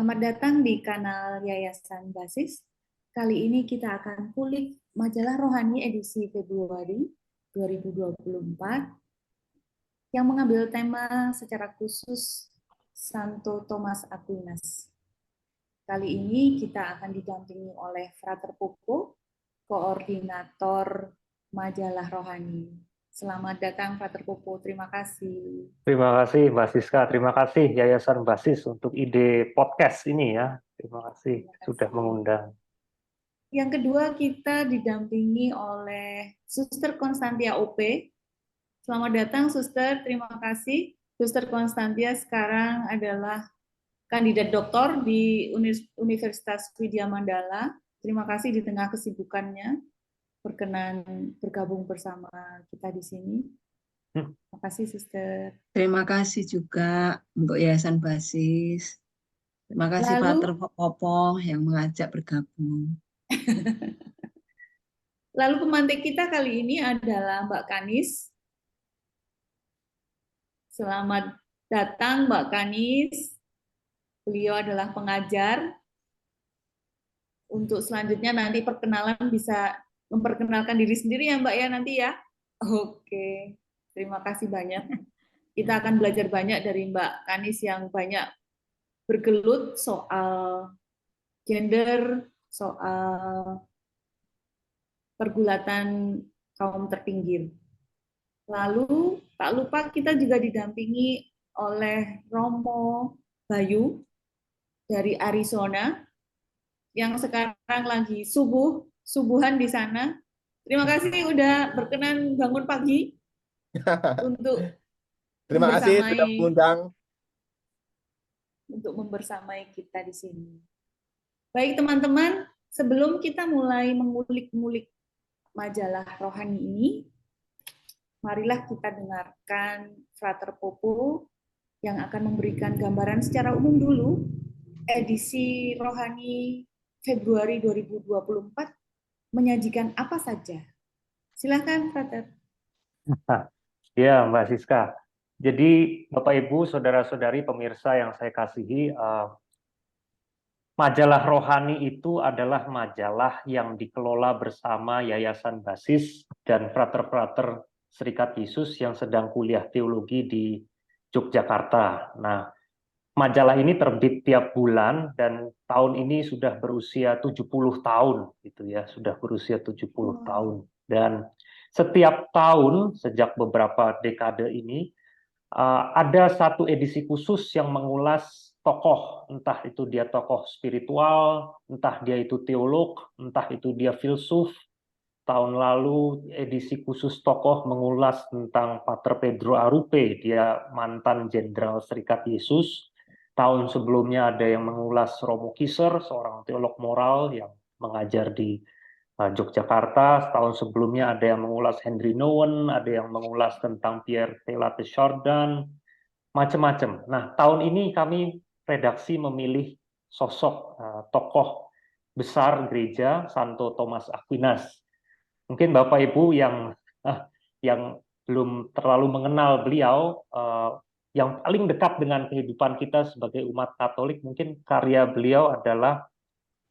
Selamat datang di kanal Yayasan Basis. Kali ini kita akan kulik majalah Rohani edisi Februari 2024 yang mengambil tema secara khusus Santo Thomas Aquinas. Kali ini kita akan didampingi oleh Frater Popo, koordinator majalah Rohani. Selamat datang Frater Popo, terima kasih. Terima kasih Mbak Siska, terima kasih Yayasan Basis untuk ide podcast ini ya. Terima kasih sudah mengundang. Yang kedua kita didampingi oleh Suster Konstantia OP. Selamat datang Suster, terima kasih. Suster Konstantia sekarang adalah kandidat doktor di Universitas Widya Mandala. Terima kasih di tengah kesibukannya berkenan bergabung bersama kita di sini. Terima kasih Suster. Terima kasih juga untuk Yayasan Basis. Terima kasih Frater Popo yang mengajak bergabung. Lalu pemantik kita kali ini adalah Mbak Kanis. Selamat datang Mbak Kanis. Beliau adalah pengajar. Untuk selanjutnya nanti perkenalan bisa memperkenalkan diri sendiri ya Mbak ya nanti ya. Oke, terima kasih banyak. Kita akan belajar banyak dari Mbak Kanis yang banyak bergelut soal gender, soal pergulatan kaum terpinggir. Lalu tak lupa kita juga didampingi oleh Romo Bayu dari Arizona yang sekarang lagi subuhan di sana. Terima kasih udah berkenan bangun pagi untuk terima kasih sudah mengundang untuk membersamai kita di sini. Baik teman-teman, sebelum kita mulai mengulik-ngulik majalah Rohani ini, marilah kita dengarkan Frater Popo yang akan memberikan gambaran secara umum dulu edisi Rohani Februari 2024 menyajikan apa saja. Silakan Frater. Ya Mbak Siska. Jadi Bapak Ibu, saudara-saudari pemirsa yang saya kasihi, majalah Rohani itu adalah majalah yang dikelola bersama Yayasan Basis dan frater-frater Serikat Yesus yang sedang kuliah teologi di Yogyakarta. Nah, majalah ini terbit tiap bulan dan tahun ini sudah berusia 70 tahun gitu ya, sudah berusia 70 tahun. Dan setiap tahun sejak beberapa dekade ini ada satu edisi khusus yang mengulas tokoh, entah itu dia tokoh spiritual, entah dia itu teolog, entah itu dia filsuf. Tahun lalu edisi khusus tokoh mengulas tentang Pater Pedro Arrupe, dia mantan Jenderal Serikat Yesus. Tahun sebelumnya ada yang mengulas Romo Kiser, seorang teolog moral yang mengajar di Yogyakarta. Tahun sebelumnya ada yang mengulas Henry Nouwen, ada yang mengulas tentang Pierre Teilhard de Chardin, macam-macam. Nah, tahun ini kami redaksi memilih sosok tokoh besar gereja Santo Thomas Aquinas. Mungkin Bapak Ibu yang belum terlalu mengenal beliau, yang paling dekat dengan kehidupan kita sebagai umat Katolik, mungkin karya beliau adalah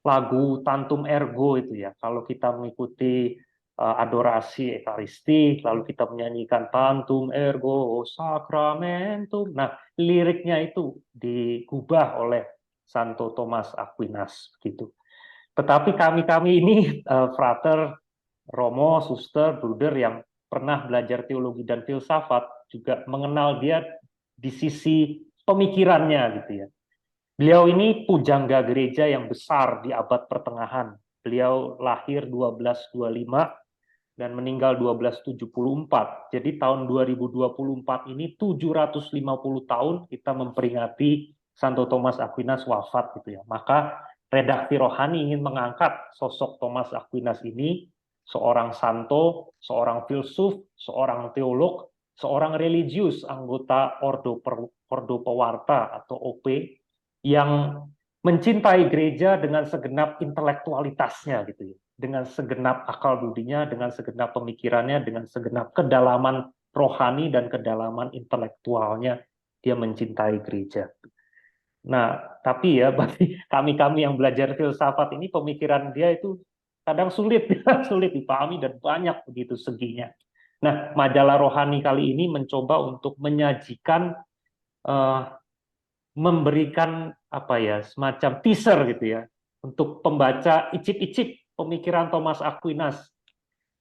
lagu Tantum Ergo itu ya. Kalau kita mengikuti adorasi Ekaristi, lalu kita menyanyikan Tantum Ergo Sacramentum. Nah, liriknya itu digubah oleh Santo Thomas Aquinas gitu. Tetapi kami ini frater, Romo, suster, bruder yang pernah belajar teologi dan filsafat juga mengenal dia di sisi pemikirannya gitu ya. Beliau ini pujangga gereja yang besar di abad pertengahan. Beliau lahir 1225 dan meninggal 1274. Jadi tahun 2024 ini 750 tahun kita memperingati Santo Thomas Aquinas wafat gitu ya. Maka redaksi Rohani ingin mengangkat sosok Thomas Aquinas ini, seorang santo, seorang filsuf, seorang teolog, seorang religius, anggota Ordo Pewarta atau OP, yang mencintai gereja dengan segenap intelektualitasnya gitu ya, dengan segenap akal budinya, dengan segenap pemikirannya, dengan segenap kedalaman rohani dan kedalaman intelektualnya dia mencintai gereja. Nah, tapi ya bagi kami-kami yang belajar filsafat ini, pemikiran dia itu kadang sulit, sulit dipahami dan banyak begitu seginya. Nah, majalah Rohani kali ini mencoba untuk menyajikan, eh, memberikan apa ya, semacam teaser gitu ya, untuk pembaca icip-icip pemikiran Thomas Aquinas,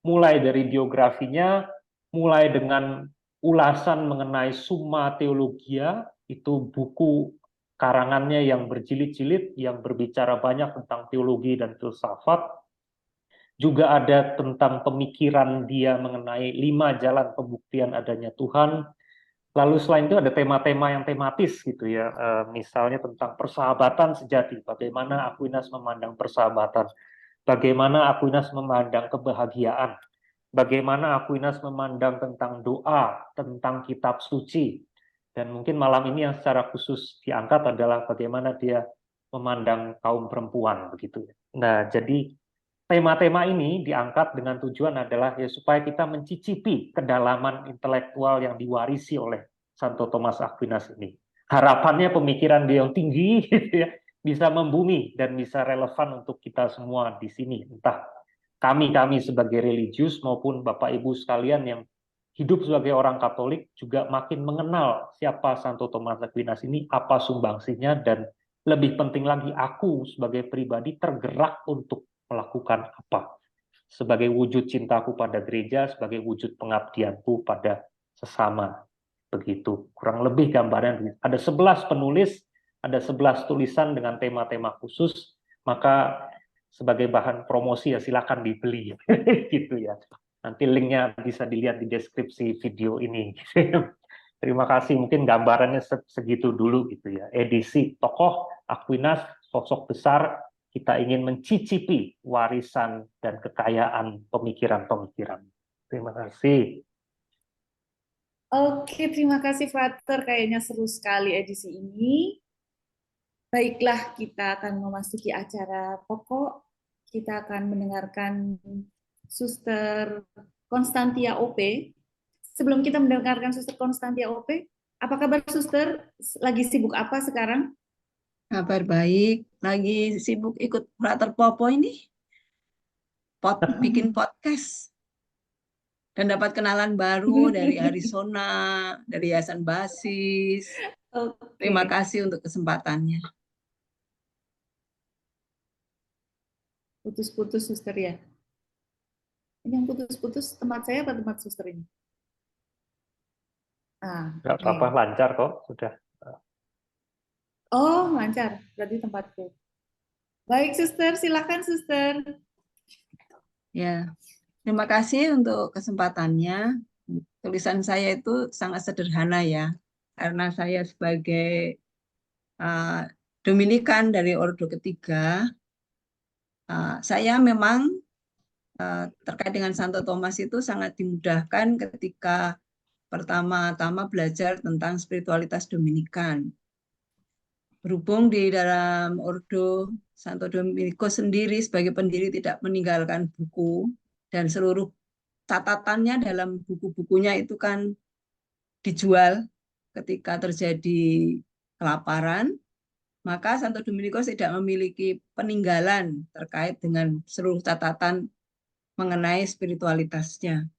mulai dari biografinya, mulai dengan ulasan mengenai Summa Theologia, itu buku karangannya yang berjilid-jilid, yang berbicara banyak tentang teologi dan filsafat. Juga ada tentang pemikiran dia mengenai 5 jalan pembuktian adanya Tuhan. Lalu selain itu ada tema-tema yang tematis gitu ya, misalnya tentang persahabatan sejati, bagaimana Aquinas memandang persahabatan, bagaimana Aquinas memandang kebahagiaan, bagaimana Aquinas memandang tentang doa, tentang kitab suci, dan mungkin malam ini yang secara khusus diangkat adalah bagaimana dia memandang kaum perempuan begitu. Nah, jadi tema-tema ini diangkat dengan tujuan adalah ya supaya kita mencicipi kedalaman intelektual yang diwarisi oleh Santo Thomas Aquinas ini. Harapannya pemikiran dia yang tinggi gitu ya, bisa membumi dan bisa relevan untuk kita semua di sini. Entah kami sebagai religius maupun Bapak Ibu sekalian yang hidup sebagai orang Katolik juga makin mengenal siapa Santo Thomas Aquinas ini, apa sumbangsinya, dan lebih penting lagi aku sebagai pribadi tergerak untuk melakukan apa sebagai wujud cintaku pada gereja, sebagai wujud pengabdianku pada sesama. Begitu, kurang lebih gambaran. Ada 11 penulis, ada 11 tulisan dengan tema-tema khusus, maka sebagai bahan promosi ya silakan dibeli gitu ya. Nanti linknya bisa dilihat di deskripsi video ini. Terima kasih, mungkin gambarannya segitu dulu gitu ya. Edisi tokoh Aquinas, sosok besar, kita ingin mencicipi warisan dan kekayaan pemikiran-pemikiran. Terima kasih. Oke, terima kasih Frater. Kayaknya seru sekali edisi ini. Baiklah, kita akan memasuki acara pokok. Kita akan mendengarkan Suster Konstantia OP. Sebelum kita mendengarkan Suster Konstantia OP, apa kabar Suster? Lagi sibuk apa sekarang? Kabar baik, lagi sibuk ikut Frater Popo ini, bikin podcast. Dan dapat kenalan baru dari Arizona, dari Yayasan Basis. Terima kasih untuk kesempatannya. Putus-putus Suster ya. Ini yang putus-putus tempat saya apa tempat Suster ini? Nggak apa-apa, lancar kok, sudah. Oh, lancar. Berarti tempatku. Baik, Suster. Silakan, Suster. Ya, terima kasih untuk kesempatannya. Tulisan saya itu sangat sederhana ya, karena saya sebagai Dominikan dari Ordo Ketiga, saya memang terkait dengan Santo Thomas itu sangat dimudahkan ketika pertama-tama belajar tentang spiritualitas Dominikan. Berhubung di dalam Ordo Santo Dominikus sendiri sebagai pendiri tidak meninggalkan buku, dan seluruh catatannya dalam buku-bukunya itu kan dijual ketika terjadi kelaparan, maka Santo Dominikus tidak memiliki peninggalan terkait dengan seluruh catatan mengenai spiritualitasnya.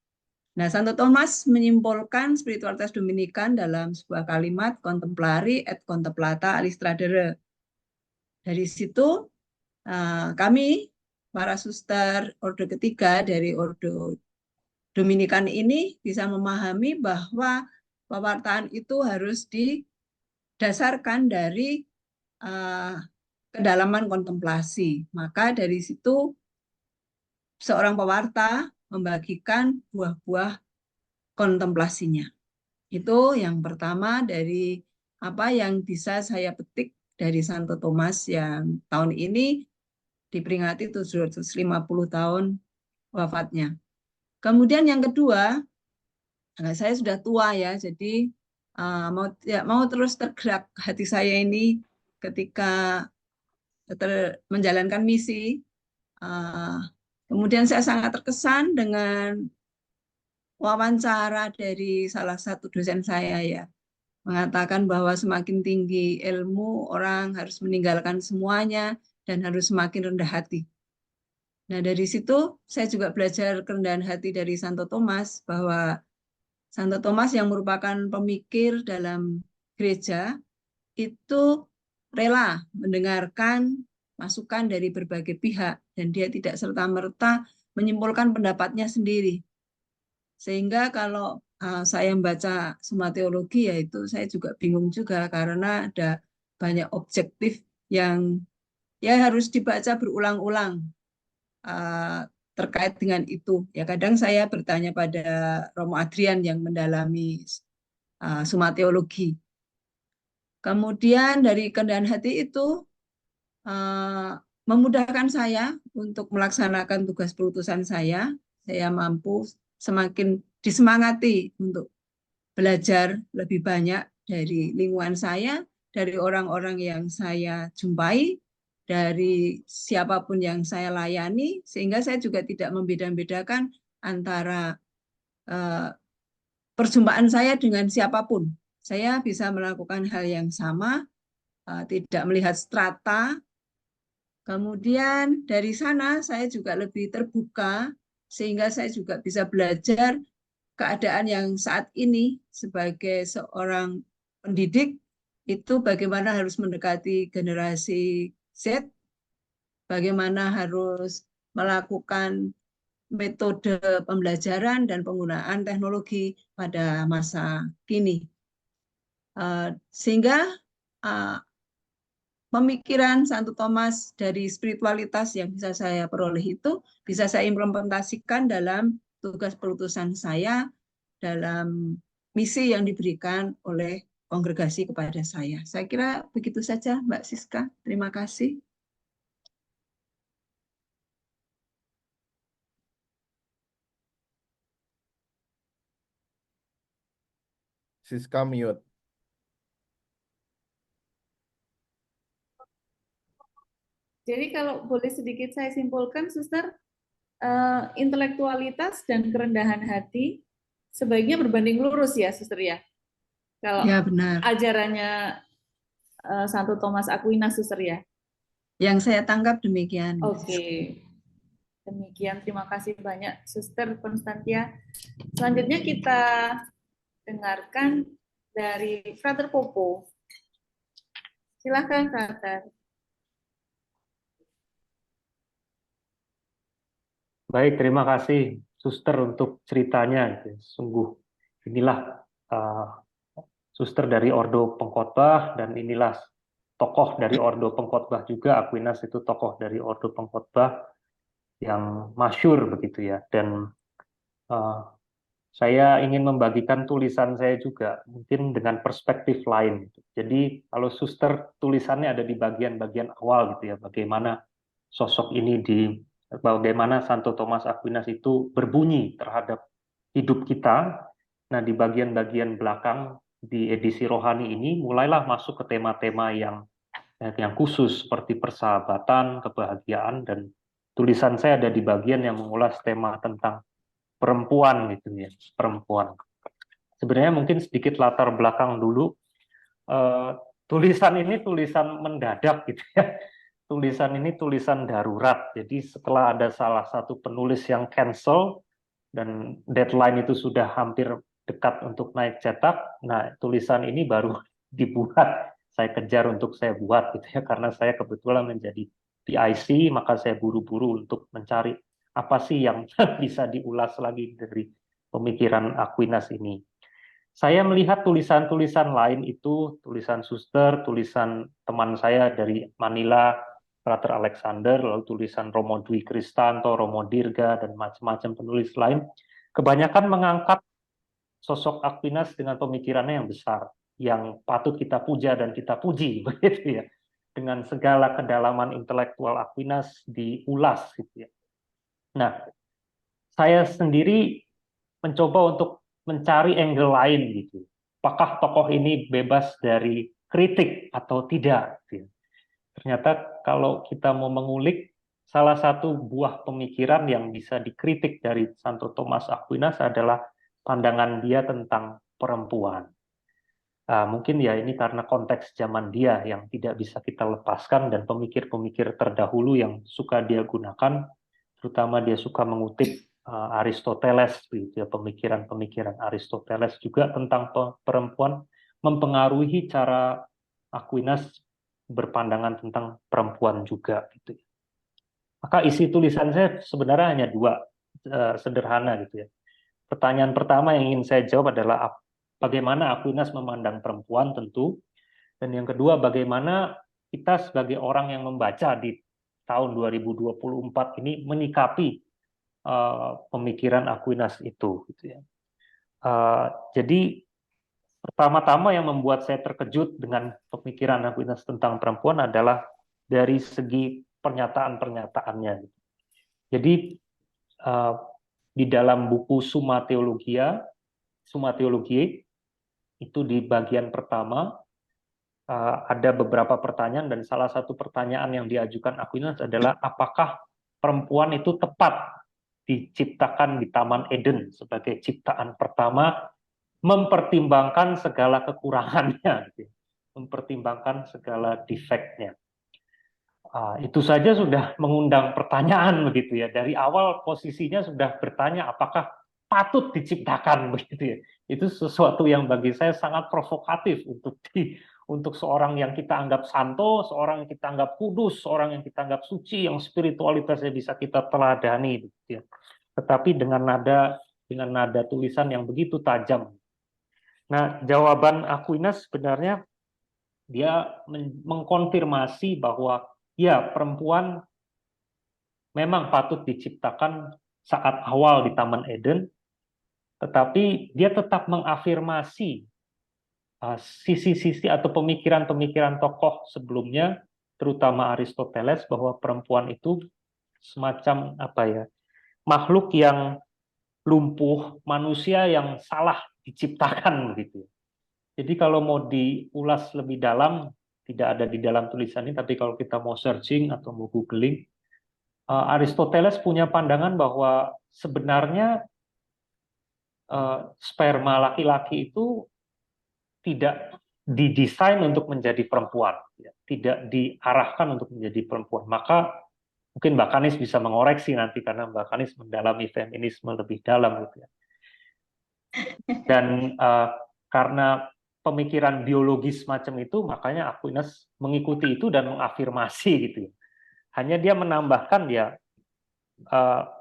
Nah, Santo Thomas menyimpulkan spiritualitas Dominikan dalam sebuah kalimat contemplari et contemplata alistradere. Dari situ kami para suster Ordo Ketiga dari Ordo Dominikan ini bisa memahami bahwa pewartaan itu harus didasarkan dari kedalaman kontemplasi. Maka dari situ seorang pewarta membagikan buah-buah kontemplasinya. Itu yang pertama dari apa yang bisa saya petik dari Santo Thomas yang tahun ini diperingati 750 tahun wafatnya. Kemudian yang kedua, saya sudah tua ya, jadi mau terus tergerak hati saya ini ketika menjalankan misi. Kemudian saya sangat terkesan dengan wawancara dari salah satu dosen saya ya, mengatakan bahwa semakin tinggi ilmu, orang harus meninggalkan semuanya dan harus semakin rendah hati. Nah, dari situ saya juga belajar kerendahan hati dari Santo Thomas, bahwa Santo Thomas yang merupakan pemikir dalam gereja itu rela mendengarkan masukan dari berbagai pihak dan dia tidak serta-merta menyimpulkan pendapatnya sendiri. Sehingga kalau saya membaca Summa Theologi, yaitu saya juga bingung juga karena ada banyak objektif yang ya harus dibaca berulang-ulang terkait dengan itu. Ya kadang saya bertanya pada Romo Adrian yang mendalami Summa Theologi. Kemudian dari kerendahan hati itu memudahkan saya untuk melaksanakan tugas perutusan saya. Saya mampu semakin disemangati untuk belajar lebih banyak dari lingkungan saya, dari orang-orang yang saya jumpai, dari siapapun yang saya layani, sehingga saya juga tidak membeda-bedakan antara perjumpaan saya dengan siapapun. Saya bisa melakukan hal yang sama, tidak melihat strata. Kemudian dari sana saya juga lebih terbuka, sehingga saya juga bisa belajar keadaan yang saat ini sebagai seorang pendidik, itu bagaimana harus mendekati generasi Z, bagaimana harus melakukan metode pembelajaran dan penggunaan teknologi pada masa kini. Sehingga pemikiran Santo Thomas dari spiritualitas yang bisa saya peroleh itu bisa saya implementasikan dalam tugas perutusan saya, dalam misi yang diberikan oleh kongregasi kepada saya. Saya kira begitu saja, Mbak Siska. Terima kasih. Siska mute. Jadi kalau boleh sedikit saya simpulkan, Suster, intelektualitas dan kerendahan hati sebaiknya berbanding lurus ya, Suster ya. Kalau ya, benar. Ajarannya Santo Thomas Aquinas, Suster ya. Yang saya tangkap demikian. Oke. Demikian, terima kasih banyak Suster Konstantia. Selanjutnya kita dengarkan dari Frater Popo. Silakan, Frater. Baik, terima kasih Suster untuk ceritanya. Sungguh inilah Suster dari Ordo Pengkhotbah, dan inilah tokoh dari Ordo Pengkhotbah juga. Aquinas itu tokoh dari Ordo Pengkhotbah yang masyhur begitu ya. Dan saya ingin membagikan tulisan saya juga, mungkin dengan perspektif lain. Jadi kalau Suster tulisannya ada di bagian-bagian awal gitu ya, bagaimana sosok ini bagaimana Santo Thomas Aquinas itu berbunyi terhadap hidup kita. Nah, di bagian-bagian belakang di edisi rohani ini mulailah masuk ke tema-tema yang khusus seperti persahabatan, kebahagiaan, dan tulisan saya ada di bagian yang mengulas tema tentang perempuan gitu ya, perempuan. Sebenarnya mungkin sedikit latar belakang dulu. Tulisan ini tulisan mendadak gitu ya. Tulisan ini tulisan darurat. Jadi setelah ada salah satu penulis yang cancel dan deadline itu sudah hampir dekat untuk naik cetak, nah tulisan ini baru dibuat. Saya kejar untuk saya buat gitu ya, karena saya kebetulan menjadi PIC, maka saya buru-buru untuk mencari apa sih yang bisa diulas lagi dari pemikiran Aquinas ini. Saya melihat tulisan-tulisan lain itu, tulisan Suster, tulisan teman saya dari Manila, Frater Alexander, lalu tulisan Romo Dwi Kristanto, Romo Dirga, dan macam-macam penulis lain, kebanyakan mengangkat sosok Aquinas dengan pemikirannya yang besar, yang patut kita puja dan kita puji, begitu ya. Dengan segala kedalaman intelektual Aquinas diulas, gitu ya. Nah, saya sendiri mencoba untuk mencari angle lain gitu. Apakah tokoh ini bebas dari kritik atau tidak? Gitu. Ternyata kalau kita mau mengulik, salah satu buah pemikiran yang bisa dikritik dari Santo Thomas Aquinas adalah pandangan dia tentang perempuan. Mungkin ya ini karena konteks zaman dia yang tidak bisa kita lepaskan, dan pemikir-pemikir terdahulu yang suka dia gunakan, terutama dia suka mengutip Aristoteles, gitu ya, pemikiran-pemikiran Aristoteles juga tentang perempuan mempengaruhi cara Aquinas berpandangan tentang perempuan juga, gitu ya. Maka isi tulisan saya sebenarnya hanya dua, sederhana gitu ya. Pertanyaan pertama yang ingin saya jawab adalah bagaimana Aquinas memandang perempuan tentu, dan yang kedua bagaimana kita sebagai orang yang membaca di tahun 2024 ini menyikapi pemikiran Aquinas itu, gitu ya. Jadi pertama-tama yang membuat saya terkejut dengan pemikiran Aquinas tentang perempuan adalah dari segi pernyataan-pernyataannya. Jadi di dalam buku Summa Theologiae itu di bagian pertama ada beberapa pertanyaan, dan salah satu pertanyaan yang diajukan Aquinas adalah apakah perempuan itu tepat diciptakan di Taman Eden sebagai ciptaan pertama, mempertimbangkan segala kekurangannya, mempertimbangkan segala defeknya. Itu saja sudah mengundang pertanyaan begitu ya. Dari awal posisinya sudah bertanya apakah patut diciptakan begitu ya. Itu sesuatu yang bagi saya sangat provokatif untuk seorang yang kita anggap santo, seorang yang kita anggap kudus, seorang yang kita anggap suci, yang spiritualitasnya bisa kita teladani begitu ya. Tetapi dengan nada tulisan yang begitu tajam. Nah, jawaban Aquinas sebenarnya dia mengkonfirmasi bahwa ya, perempuan memang patut diciptakan saat awal di Taman Eden, tetapi dia tetap mengafirmasi sisi-sisi atau pemikiran-pemikiran tokoh sebelumnya, terutama Aristoteles, bahwa perempuan itu semacam makhluk yang lumpuh, manusia yang salah diciptakan begitu. Jadi kalau mau diulas lebih dalam, tidak ada di dalam tulisan ini, tapi kalau kita mau searching atau mau googling, Aristoteles punya pandangan bahwa sebenarnya sperma laki-laki itu tidak didesain untuk menjadi perempuan, tidak diarahkan untuk menjadi perempuan. Maka mungkin Mbak Kanis bisa mengoreksi nanti, karena Mbak Kanis mendalami feminisme lebih dalam gitu ya. Dan karena pemikiran biologis macam itu, makanya Aquinas mengikuti itu dan mengafirmasi gitu ya. Hanya dia menambahkan ya,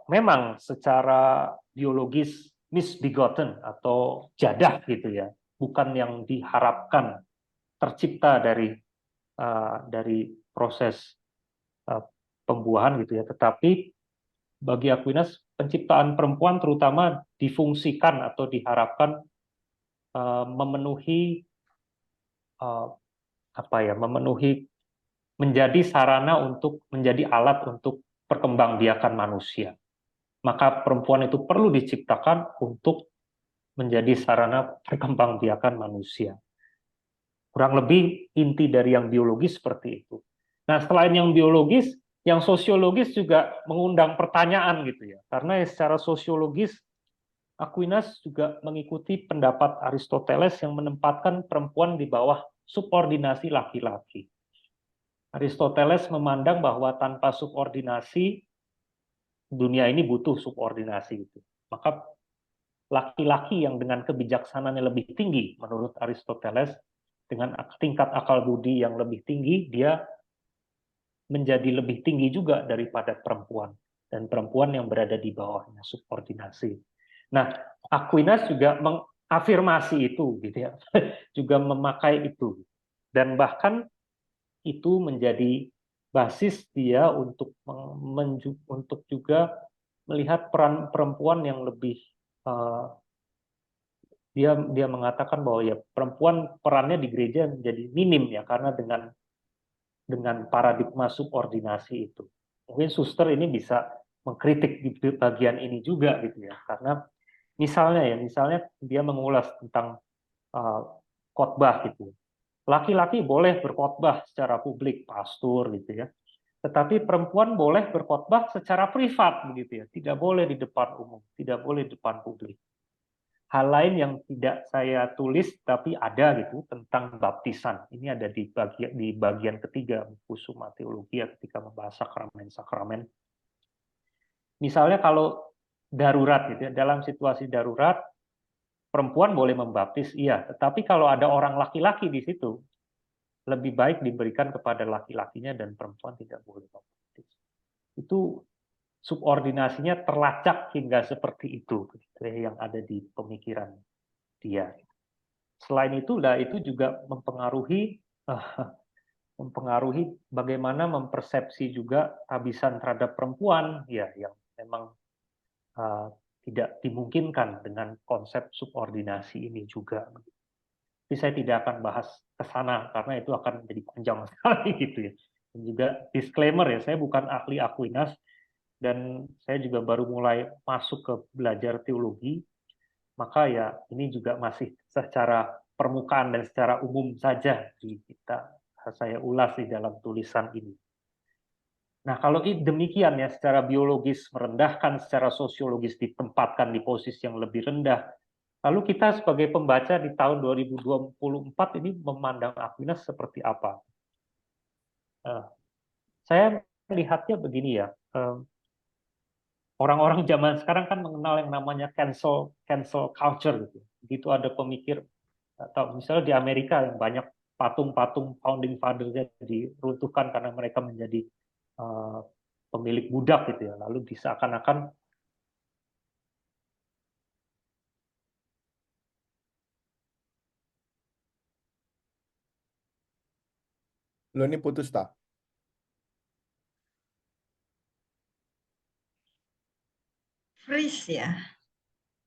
memang secara biologis misbegotten atau jadah gitu ya, bukan yang diharapkan tercipta dari proses pembuahan gitu ya. Tetapi bagi Aquinas penciptaan perempuan terutama difungsikan atau diharapkan memenuhi menjadi sarana untuk menjadi alat untuk perkembangbiakan manusia. Maka perempuan itu perlu diciptakan untuk menjadi sarana perkembangbiakan manusia. Kurang lebih inti dari yang biologis seperti itu. Nah, selain yang biologis, yang sosiologis juga mengundang pertanyaan gitu ya. Karena secara sosiologis Aquinas juga mengikuti pendapat Aristoteles yang menempatkan perempuan di bawah subordinasi laki-laki. Aristoteles memandang bahwa tanpa subordinasi dunia ini butuh subordinasi itu. Maka laki-laki yang dengan kebijaksanaannya lebih tinggi menurut Aristoteles, dengan tingkat akal budi yang lebih tinggi, dia menjadi lebih tinggi juga daripada perempuan, dan perempuan yang berada di bawahnya subordinasi. Nah, Aquinas juga mengafirmasi itu gitu ya. Juga memakai itu. Dan bahkan itu menjadi basis dia untuk juga melihat peran perempuan yang lebih dia mengatakan bahwa ya perempuan perannya di gereja menjadi minim ya, karena dengan paradigma subordinasi itu. Mungkin suster ini bisa mengkritik di bagian ini juga gitu ya, karena misalnya dia mengulas tentang khotbah gitu. Laki-laki boleh berkhotbah secara publik, pastor gitu ya. Tetapi perempuan boleh berkhotbah secara privat begitu ya, tidak boleh di depan umum, tidak boleh di depan publik. hal lain yang tidak saya tulis tapi ada gitu tentang baptisan. Ini ada di bagian ketiga buku Summa Theologia ketika membahas sakramen-sakramen. Misalnya kalau darurat gitu ya, dalam situasi darurat perempuan boleh membaptis, iya, tetapi kalau ada orang laki-laki di situ lebih baik diberikan kepada laki-lakinya dan perempuan tidak boleh membaptis. Itu subordinasinya terlacak hingga seperti itu gitu ya, yang ada di pemikiran dia. Selain itu, itu juga mempengaruhi bagaimana mempersepsi juga habisan terhadap perempuan, ya, yang memang tidak dimungkinkan dengan konsep subordinasi ini juga. Tapi saya tidak akan bahas ke sana karena itu akan menjadi panjang sekali gitu ya. Dan juga disclaimer ya, saya bukan ahli Aquinas dan saya juga baru mulai masuk ke belajar teologi, maka ya ini juga masih secara permukaan dan secara umum saja saya ulas di dalam tulisan ini. Nah, kalau demikian ya, secara biologis merendahkan, secara sosiologis ditempatkan di posisi yang lebih rendah, lalu kita sebagai pembaca di tahun 2024 ini memandang Aquinas seperti apa? Saya melihatnya begini ya, orang-orang zaman sekarang kan mengenal yang namanya cancel culture gitu. Begitu ada pemikir, atau misalnya di Amerika yang banyak patung-patung founding father-nya diruntuhkan karena mereka menjadi pemilik budak gitu ya, lalu diseakan-akan Lo ini putus tak? Freeze ya.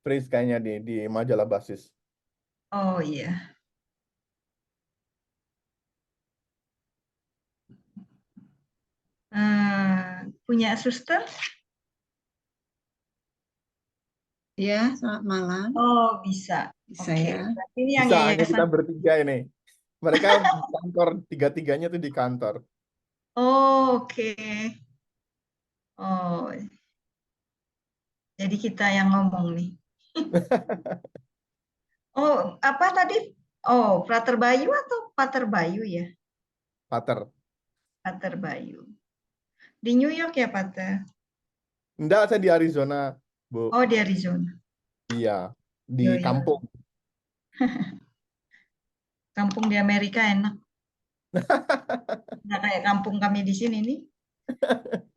Freeze kayaknya di majalah Basis. Oh iya. Punya suster? Ya, selamat malam. Oh bisa. Bisa Oke. ya. Berarti ini yang Bisa, hanya yayasan. kita bertiga ini. Mereka di kantor, tiga-tiganya tuh di kantor. Oh, oke. Oh, jadi kita yang ngomong nih. Oh, apa tadi? Oh, Frater Bayu atau Pater Bayu ya? Pater. Pater Bayu. Di New York ya, Pater? Enggak, saya di Arizona, Bu. Oh, di Arizona. Iya, di Yo, yo. kampung. Kampung di Amerika enak. Nggak kayak kampung kami di sini nih.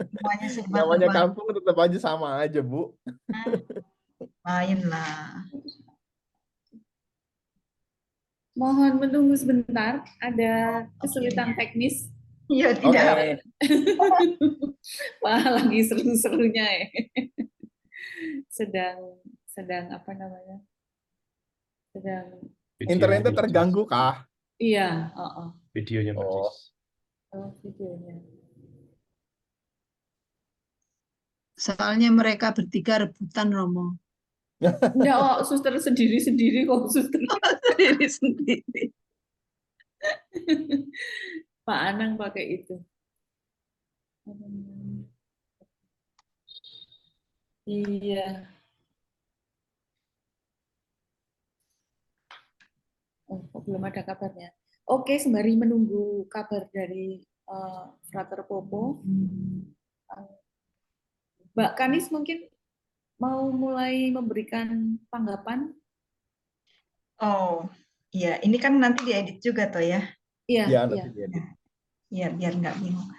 Semuanya serba Namanya terbatas. kampung tetap aja sama aja, Bu. Lain lah. Mohon menunggu sebentar, ada kesulitan teknis. Ya tidak. Oke. Wah, lagi seru-serunya ya. Sedang apa namanya? Sedang Internetnya terganggu kah? iya, Videonya Mbak Oh. Cis. videonya. Soalnya mereka bertiga rebutan, Romo. Enggak, suster sendiri-sendiri kok, suster. Sendiri-sendiri. Pak Anang pakai itu. Iya. Oh, belum ada kabarnya. Oke, sembari menunggu kabar dari Frater Popo, Mbak Kanis mungkin mau mulai memberikan tanggapan? Oh, iya. Ini kan nanti diedit juga toh ya? Iya, Iya, iya. nanti diedit. Ya, biar nggak bingung.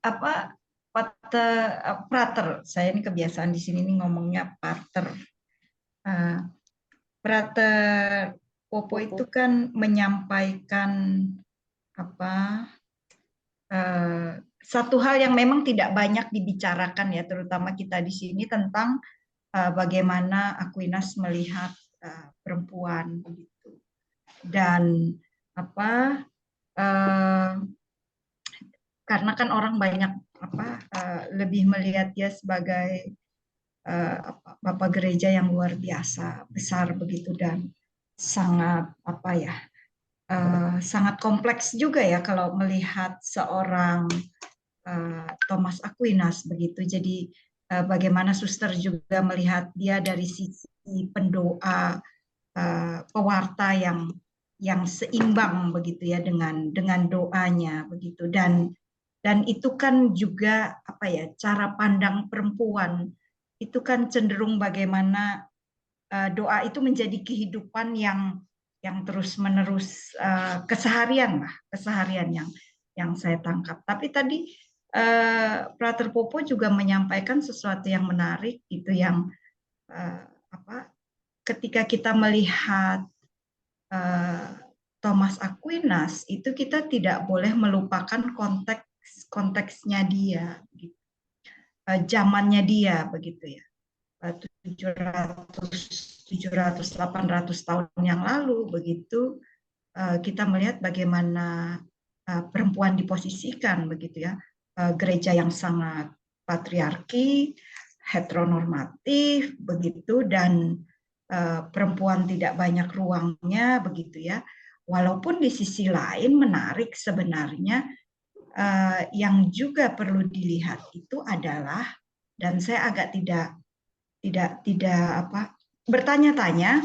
Apa Prater? Saya ini kebiasaan di sini nih ngomongnya Pater. Prater Popo itu kan menyampaikan apa? Satu hal yang memang tidak banyak dibicarakan ya, terutama kita di sini tentang bagaimana Aquinas melihat perempuan begitu. Dan apa? Karena kan orang banyak lebih melihat dia sebagai Bapak Gereja yang luar biasa besar begitu dan sangat sangat kompleks juga ya kalau melihat seorang Thomas Aquinas begitu. Jadi bagaimana suster juga melihat dia dari sisi pendoa, pewarta yang seimbang begitu ya dengan doanya begitu. Dan itu kan juga apa ya, cara pandang perempuan itu kan cenderung bagaimana doa itu menjadi kehidupan yang terus menerus, keseharian yang saya tangkap. Tapi tadi Frater Popo juga menyampaikan sesuatu yang menarik itu, yang ketika kita melihat Thomas Aquinas itu kita tidak boleh melupakan konteksnya dia, zamannya dia begitu ya. 700-800 tahun yang lalu begitu, kita melihat bagaimana perempuan diposisikan begitu ya, gereja yang sangat patriarki, heteronormatif begitu, dan perempuan tidak banyak ruangnya begitu ya. Walaupun di sisi lain menarik sebenarnya, yang juga perlu dilihat itu adalah, dan saya agak tidak bertanya-tanya,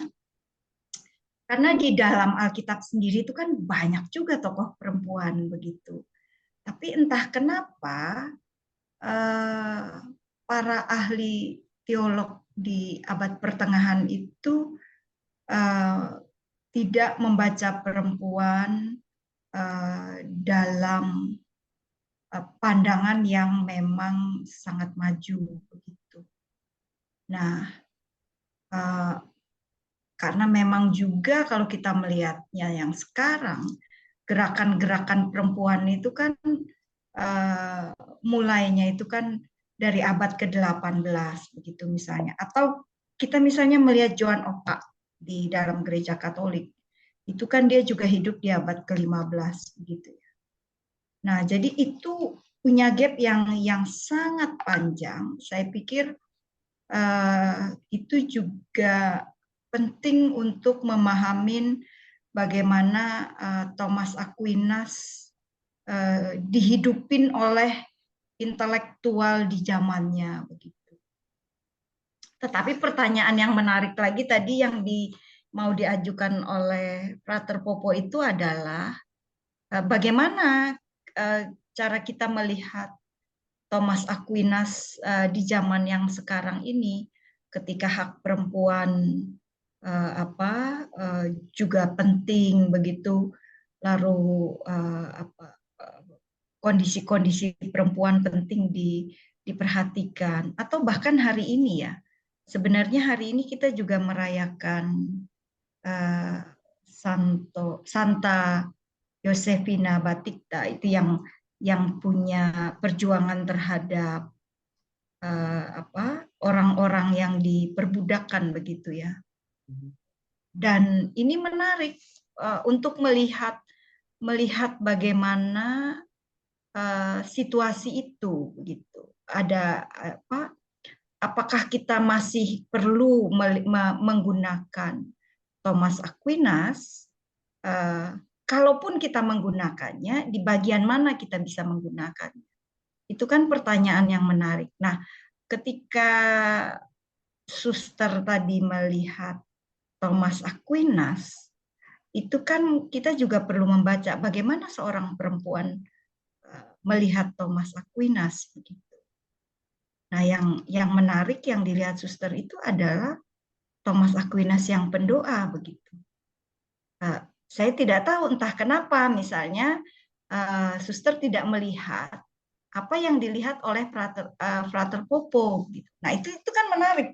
karena di dalam Alkitab sendiri itu kan banyak juga tokoh perempuan begitu. Tapi entah kenapa para ahli teolog di abad pertengahan itu tidak membaca perempuan dalam pandangan yang memang sangat maju begitu. Nah, karena memang juga kalau kita melihatnya yang sekarang, gerakan-gerakan perempuan itu kan mulainya itu kan dari abad ke-18 begitu misalnya. Atau kita misalnya melihat Joan of Arc di dalam gereja Katolik. Itu kan dia juga hidup di abad ke-15 begitu ya. Nah, jadi itu punya gap yang sangat panjang. Saya pikir itu juga penting untuk memahami bagaimana Thomas Aquinas dihidupin oleh intelektual di zamannya begitu. Tetapi pertanyaan yang menarik lagi tadi yang mau diajukan oleh Frater Popo itu adalah bagaimana cara kita melihat Thomas Aquinas di zaman yang sekarang ini, ketika hak perempuan juga penting begitu, lalu kondisi-kondisi perempuan penting diperhatikan, atau bahkan hari ini ya, sebenarnya hari ini kita juga merayakan Santa Josefina Battista, itu yang punya perjuangan terhadap orang-orang yang diperbudakkan begitu ya. Dan ini menarik untuk melihat bagaimana situasi itu gitu. Ada apakah kita masih perlu menggunakan Thomas Aquinas? Kalaupun kita menggunakannya, di bagian mana kita bisa menggunakannya? Itu kan pertanyaan yang menarik. Nah, ketika Suster tadi melihat Thomas Aquinas, itu kan kita juga perlu membaca bagaimana seorang perempuan melihat Thomas Aquinas begitu. Nah, yang menarik yang dilihat Suster itu adalah Thomas Aquinas yang pendoa begitu. Saya tidak tahu entah kenapa misalnya Suster tidak melihat apa yang dilihat oleh Frater Popo gitu. Nah, itu kan menarik.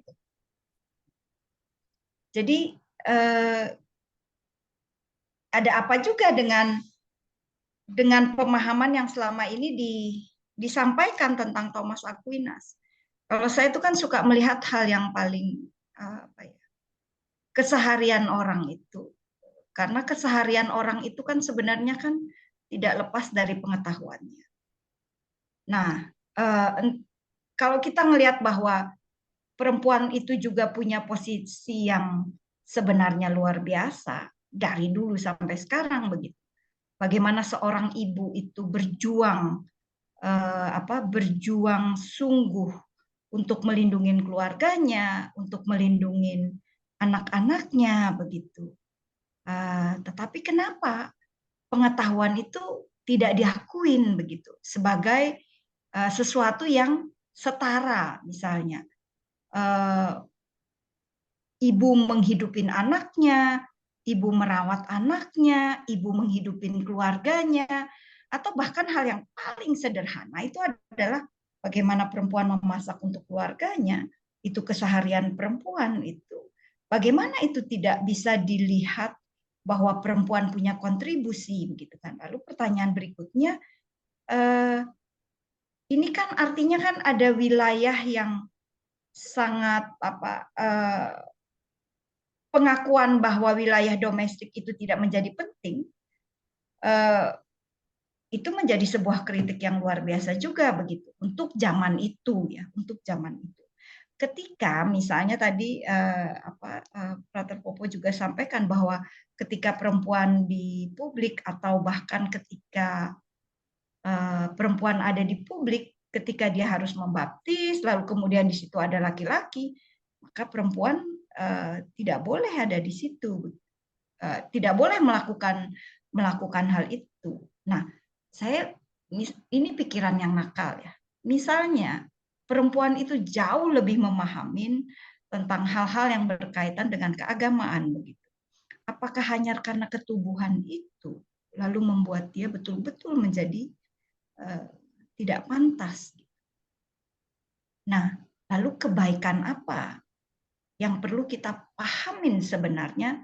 Jadi ada apa juga dengan pemahaman yang selama ini disampaikan tentang Thomas Aquinas. Kalau saya itu kan suka melihat hal yang paling keseharian orang itu. Karena keseharian orang itu kan sebenarnya kan tidak lepas dari pengetahuannya. Nah, kalau kita melihat bahwa perempuan itu juga punya posisi yang sebenarnya luar biasa dari dulu sampai sekarang begitu. Bagaimana seorang ibu itu berjuang sungguh untuk melindungi keluarganya, untuk melindungi anak-anaknya begitu. Tetapi kenapa pengetahuan itu tidak diakuin begitu sebagai sesuatu yang setara, misalnya ibu menghidupin anaknya, ibu merawat anaknya, ibu menghidupin keluarganya, atau bahkan hal yang paling sederhana itu adalah bagaimana perempuan memasak untuk keluarganya, itu keseharian perempuan itu. Bagaimana itu tidak bisa dilihat bahwa perempuan punya kontribusi begitu kan. Lalu pertanyaan berikutnya, ini kan artinya kan ada wilayah yang sangat pengakuan bahwa wilayah domestik itu tidak menjadi penting, itu menjadi sebuah kritik yang luar biasa juga begitu untuk zaman itu ya, untuk zaman itu. Ketika misalnya tadi Frater Popo juga sampaikan bahwa ketika perempuan di publik atau bahkan ketika perempuan ada di publik, ketika dia harus membaptis, lalu kemudian di situ ada laki-laki, maka perempuan tidak boleh ada di situ, tidak boleh melakukan hal itu. Nah, ini pikiran yang nakal ya. Misalnya perempuan itu jauh lebih memahamin tentang hal-hal yang berkaitan dengan keagamaan begitu. Apakah hanya karena ketubuhan itu lalu membuat dia betul-betul menjadi tidak pantas? Nah, lalu kebaikan apa yang perlu kita pahamin sebenarnya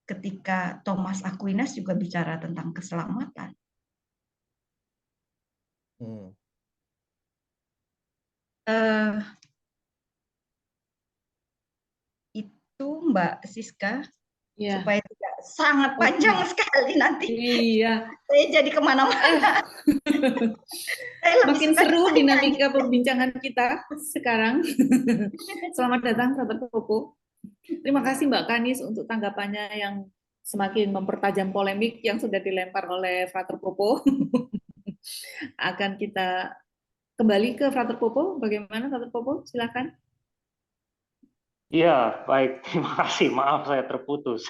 ketika Thomas Aquinas juga bicara tentang keselamatan? Itu Mbak Siska, supaya tidak sangat panjang sekali nanti. Iya. Saya jadi kemana-mana. Makin seru dinamika perbincangan kita sekarang. Selamat datang, Frater Popo. Terima kasih Mbak Kanis untuk tanggapannya yang semakin mempertajam polemik yang sudah dilempar oleh Frater Popo. Akan kita kembali ke Frater Popo. Bagaimana Frater Popo? Silakan. Iya, baik. Terima kasih. Maaf saya terputus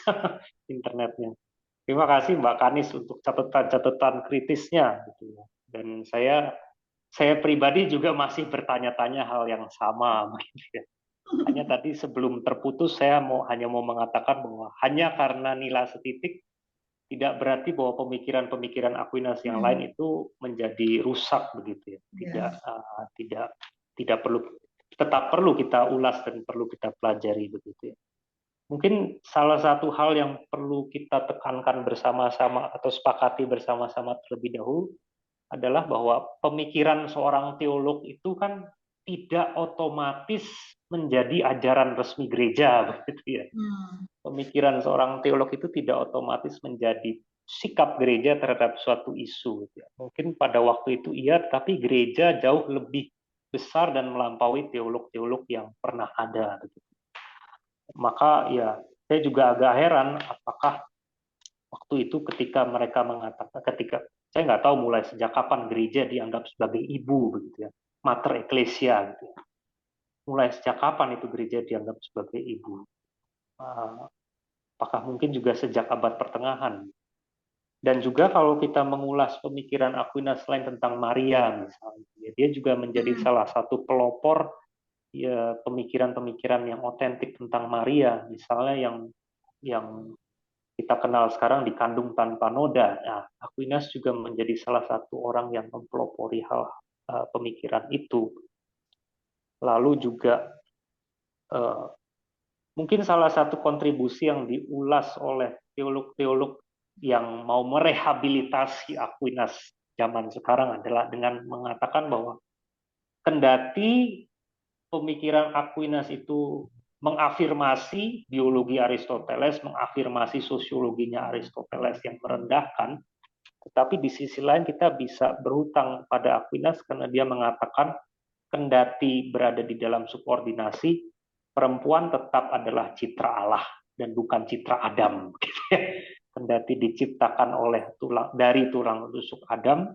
internetnya. Terima kasih Mbak Kanis untuk catatan-catatan kritisnya. Gitu. Dan saya pribadi juga masih bertanya-tanya hal yang sama. Gitu. Hanya tadi sebelum terputus saya hanya mau mengatakan bahwa hanya karena nilai setitik tidak berarti bahwa pemikiran-pemikiran Aquinas yang lain itu menjadi rusak begitu ya. Tidak perlu, tetap perlu kita ulas dan perlu kita pelajari begitu ya. Mungkin salah satu hal yang perlu kita tekankan bersama-sama atau sepakati bersama-sama terlebih dahulu adalah bahwa pemikiran seorang teolog itu kan tidak otomatis menjadi ajaran resmi gereja begitu ya. Pemikiran seorang teolog itu tidak otomatis menjadi sikap gereja terhadap suatu isu. Gitu ya. Mungkin pada waktu itu iya, tapi gereja jauh lebih besar dan melampaui teolog-teolog yang pernah ada. Begitu. Maka ya saya juga agak heran apakah waktu itu ketika mereka mengatakan, saya nggak tahu mulai sejak kapan gereja dianggap sebagai ibu begitu ya, mater ecclesia gitu ya. Mulai sejak kapan itu gereja dianggap sebagai ibu? Apakah mungkin juga sejak abad pertengahan? Dan juga kalau kita mengulas pemikiran Aquinas lain tentang Maria misalnya, dia juga menjadi salah satu pelopor ya pemikiran-pemikiran yang otentik tentang Maria, misalnya yang kita kenal sekarang dikandung tanpa noda. Nah, Aquinas juga menjadi salah satu orang yang mempelopori hal pemikiran itu. Lalu juga mungkin salah satu kontribusi yang diulas oleh teolog-teolog yang mau merehabilitasi Aquinas zaman sekarang adalah dengan mengatakan bahwa kendati pemikiran Aquinas itu mengafirmasi biologi Aristoteles, mengafirmasi sosiologinya Aristoteles yang merendahkan, tetapi di sisi lain kita bisa berhutang pada Aquinas karena dia mengatakan kendati berada di dalam subordinasi, perempuan tetap adalah citra Allah dan bukan citra Adam. Kendati diciptakan dari tulang rusuk Adam,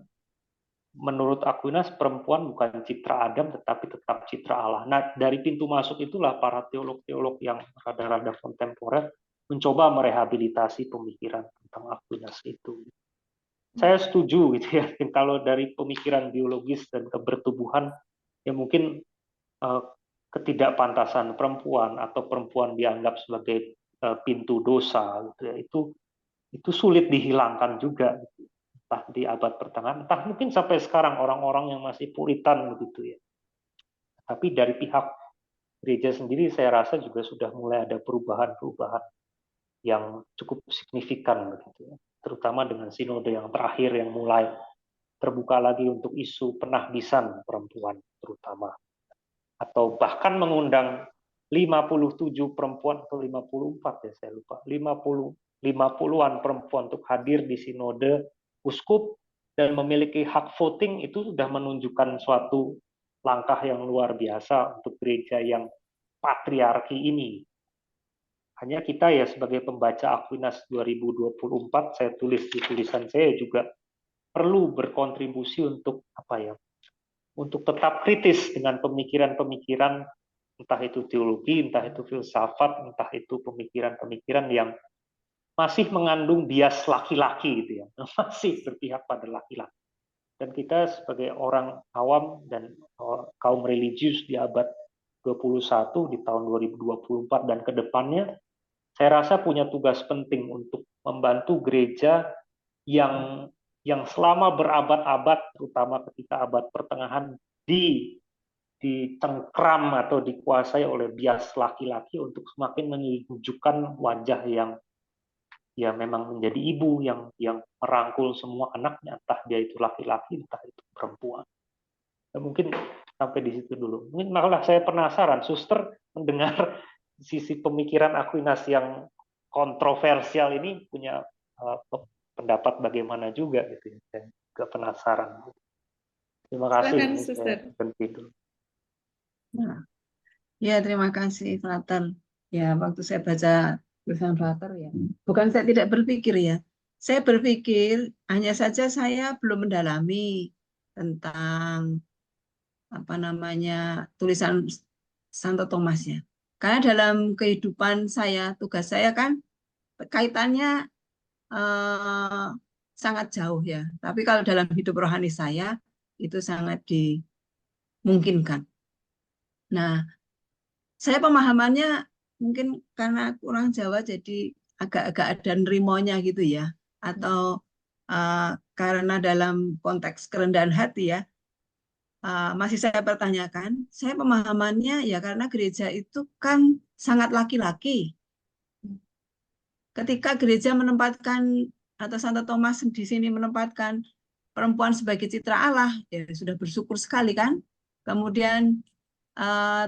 menurut Aquinas perempuan bukan citra Adam tetapi tetap citra Allah. Nah, dari pintu masuk itulah para teolog-teolog yang rada-rada kontemporer mencoba merehabilitasi pemikiran tentang Aquinas itu. Saya setuju gitu ya, kalau dari pemikiran biologis dan kebertubuhan ya mungkin ketidakpantasan perempuan atau perempuan dianggap sebagai pintu dosa gitu ya, itu sulit dihilangkan juga gitu. Entah di abad pertengahan, entah mungkin sampai sekarang orang-orang yang masih puritan begitu ya. Tapi dari pihak gereja sendiri saya rasa juga sudah mulai ada perubahan-perubahan yang cukup signifikan begitu ya. Terutama dengan sinode yang terakhir yang mulai terbuka lagi untuk isu penahbisan perempuan terutama. Atau bahkan mengundang 57 perempuan atau 54 ya saya lupa. 50-an perempuan untuk hadir di sinode uskup dan memiliki hak voting itu sudah menunjukkan suatu langkah yang luar biasa untuk gereja yang patriarki ini. Hanya kita ya sebagai pembaca Aquinas 2024, saya tulis di tulisan saya juga perlu berkontribusi untuk apa ya? Untuk tetap kritis dengan pemikiran-pemikiran entah itu teologi, entah itu filsafat, entah itu pemikiran-pemikiran yang masih mengandung bias laki-laki gitu ya, masih berpihak pada laki-laki. Dan kita sebagai orang awam dan kaum religius di abad 21 di tahun 2024 dan ke depannya, saya rasa punya tugas penting untuk membantu gereja yang selama berabad-abad, terutama ketika abad pertengahan, dicengkram atau dikuasai oleh bias laki-laki untuk semakin menunjukkan wajah yang ya memang menjadi ibu yang merangkul semua anaknya, entah dia itu laki-laki, entah itu perempuan. Dan mungkin sampai di situ dulu. Mungkin malah saya penasaran, Suster mendengar sisi pemikiran Aquinas yang kontroversial ini punya pendapat bagaimana juga gitu. Saya juga penasaran. Terima kasih. Silakan, Suster. Berhenti dulu. Nah, ya terima kasih Frater. Ya waktu saya baca tulisan Frater ya, bukan saya tidak berpikir ya. Saya berpikir hanya saja saya belum mendalami tentang apa namanya tulisan Santo Thomas ya. Karena dalam kehidupan saya, tugas saya kan kaitannya sangat jauh ya. Tapi kalau dalam hidup rohani saya itu sangat dimungkinkan. Nah, saya pemahamannya mungkin karena kurang Jawa jadi agak-agak ada nerimonya gitu ya. Atau karena dalam konteks kerendahan hati ya, masih saya pertanyakan, saya pemahamannya ya karena gereja itu kan sangat laki-laki. Ketika gereja menempatkan atau Santo Thomas di sini menempatkan perempuan sebagai citra Allah, ya sudah bersyukur sekali kan. Kemudian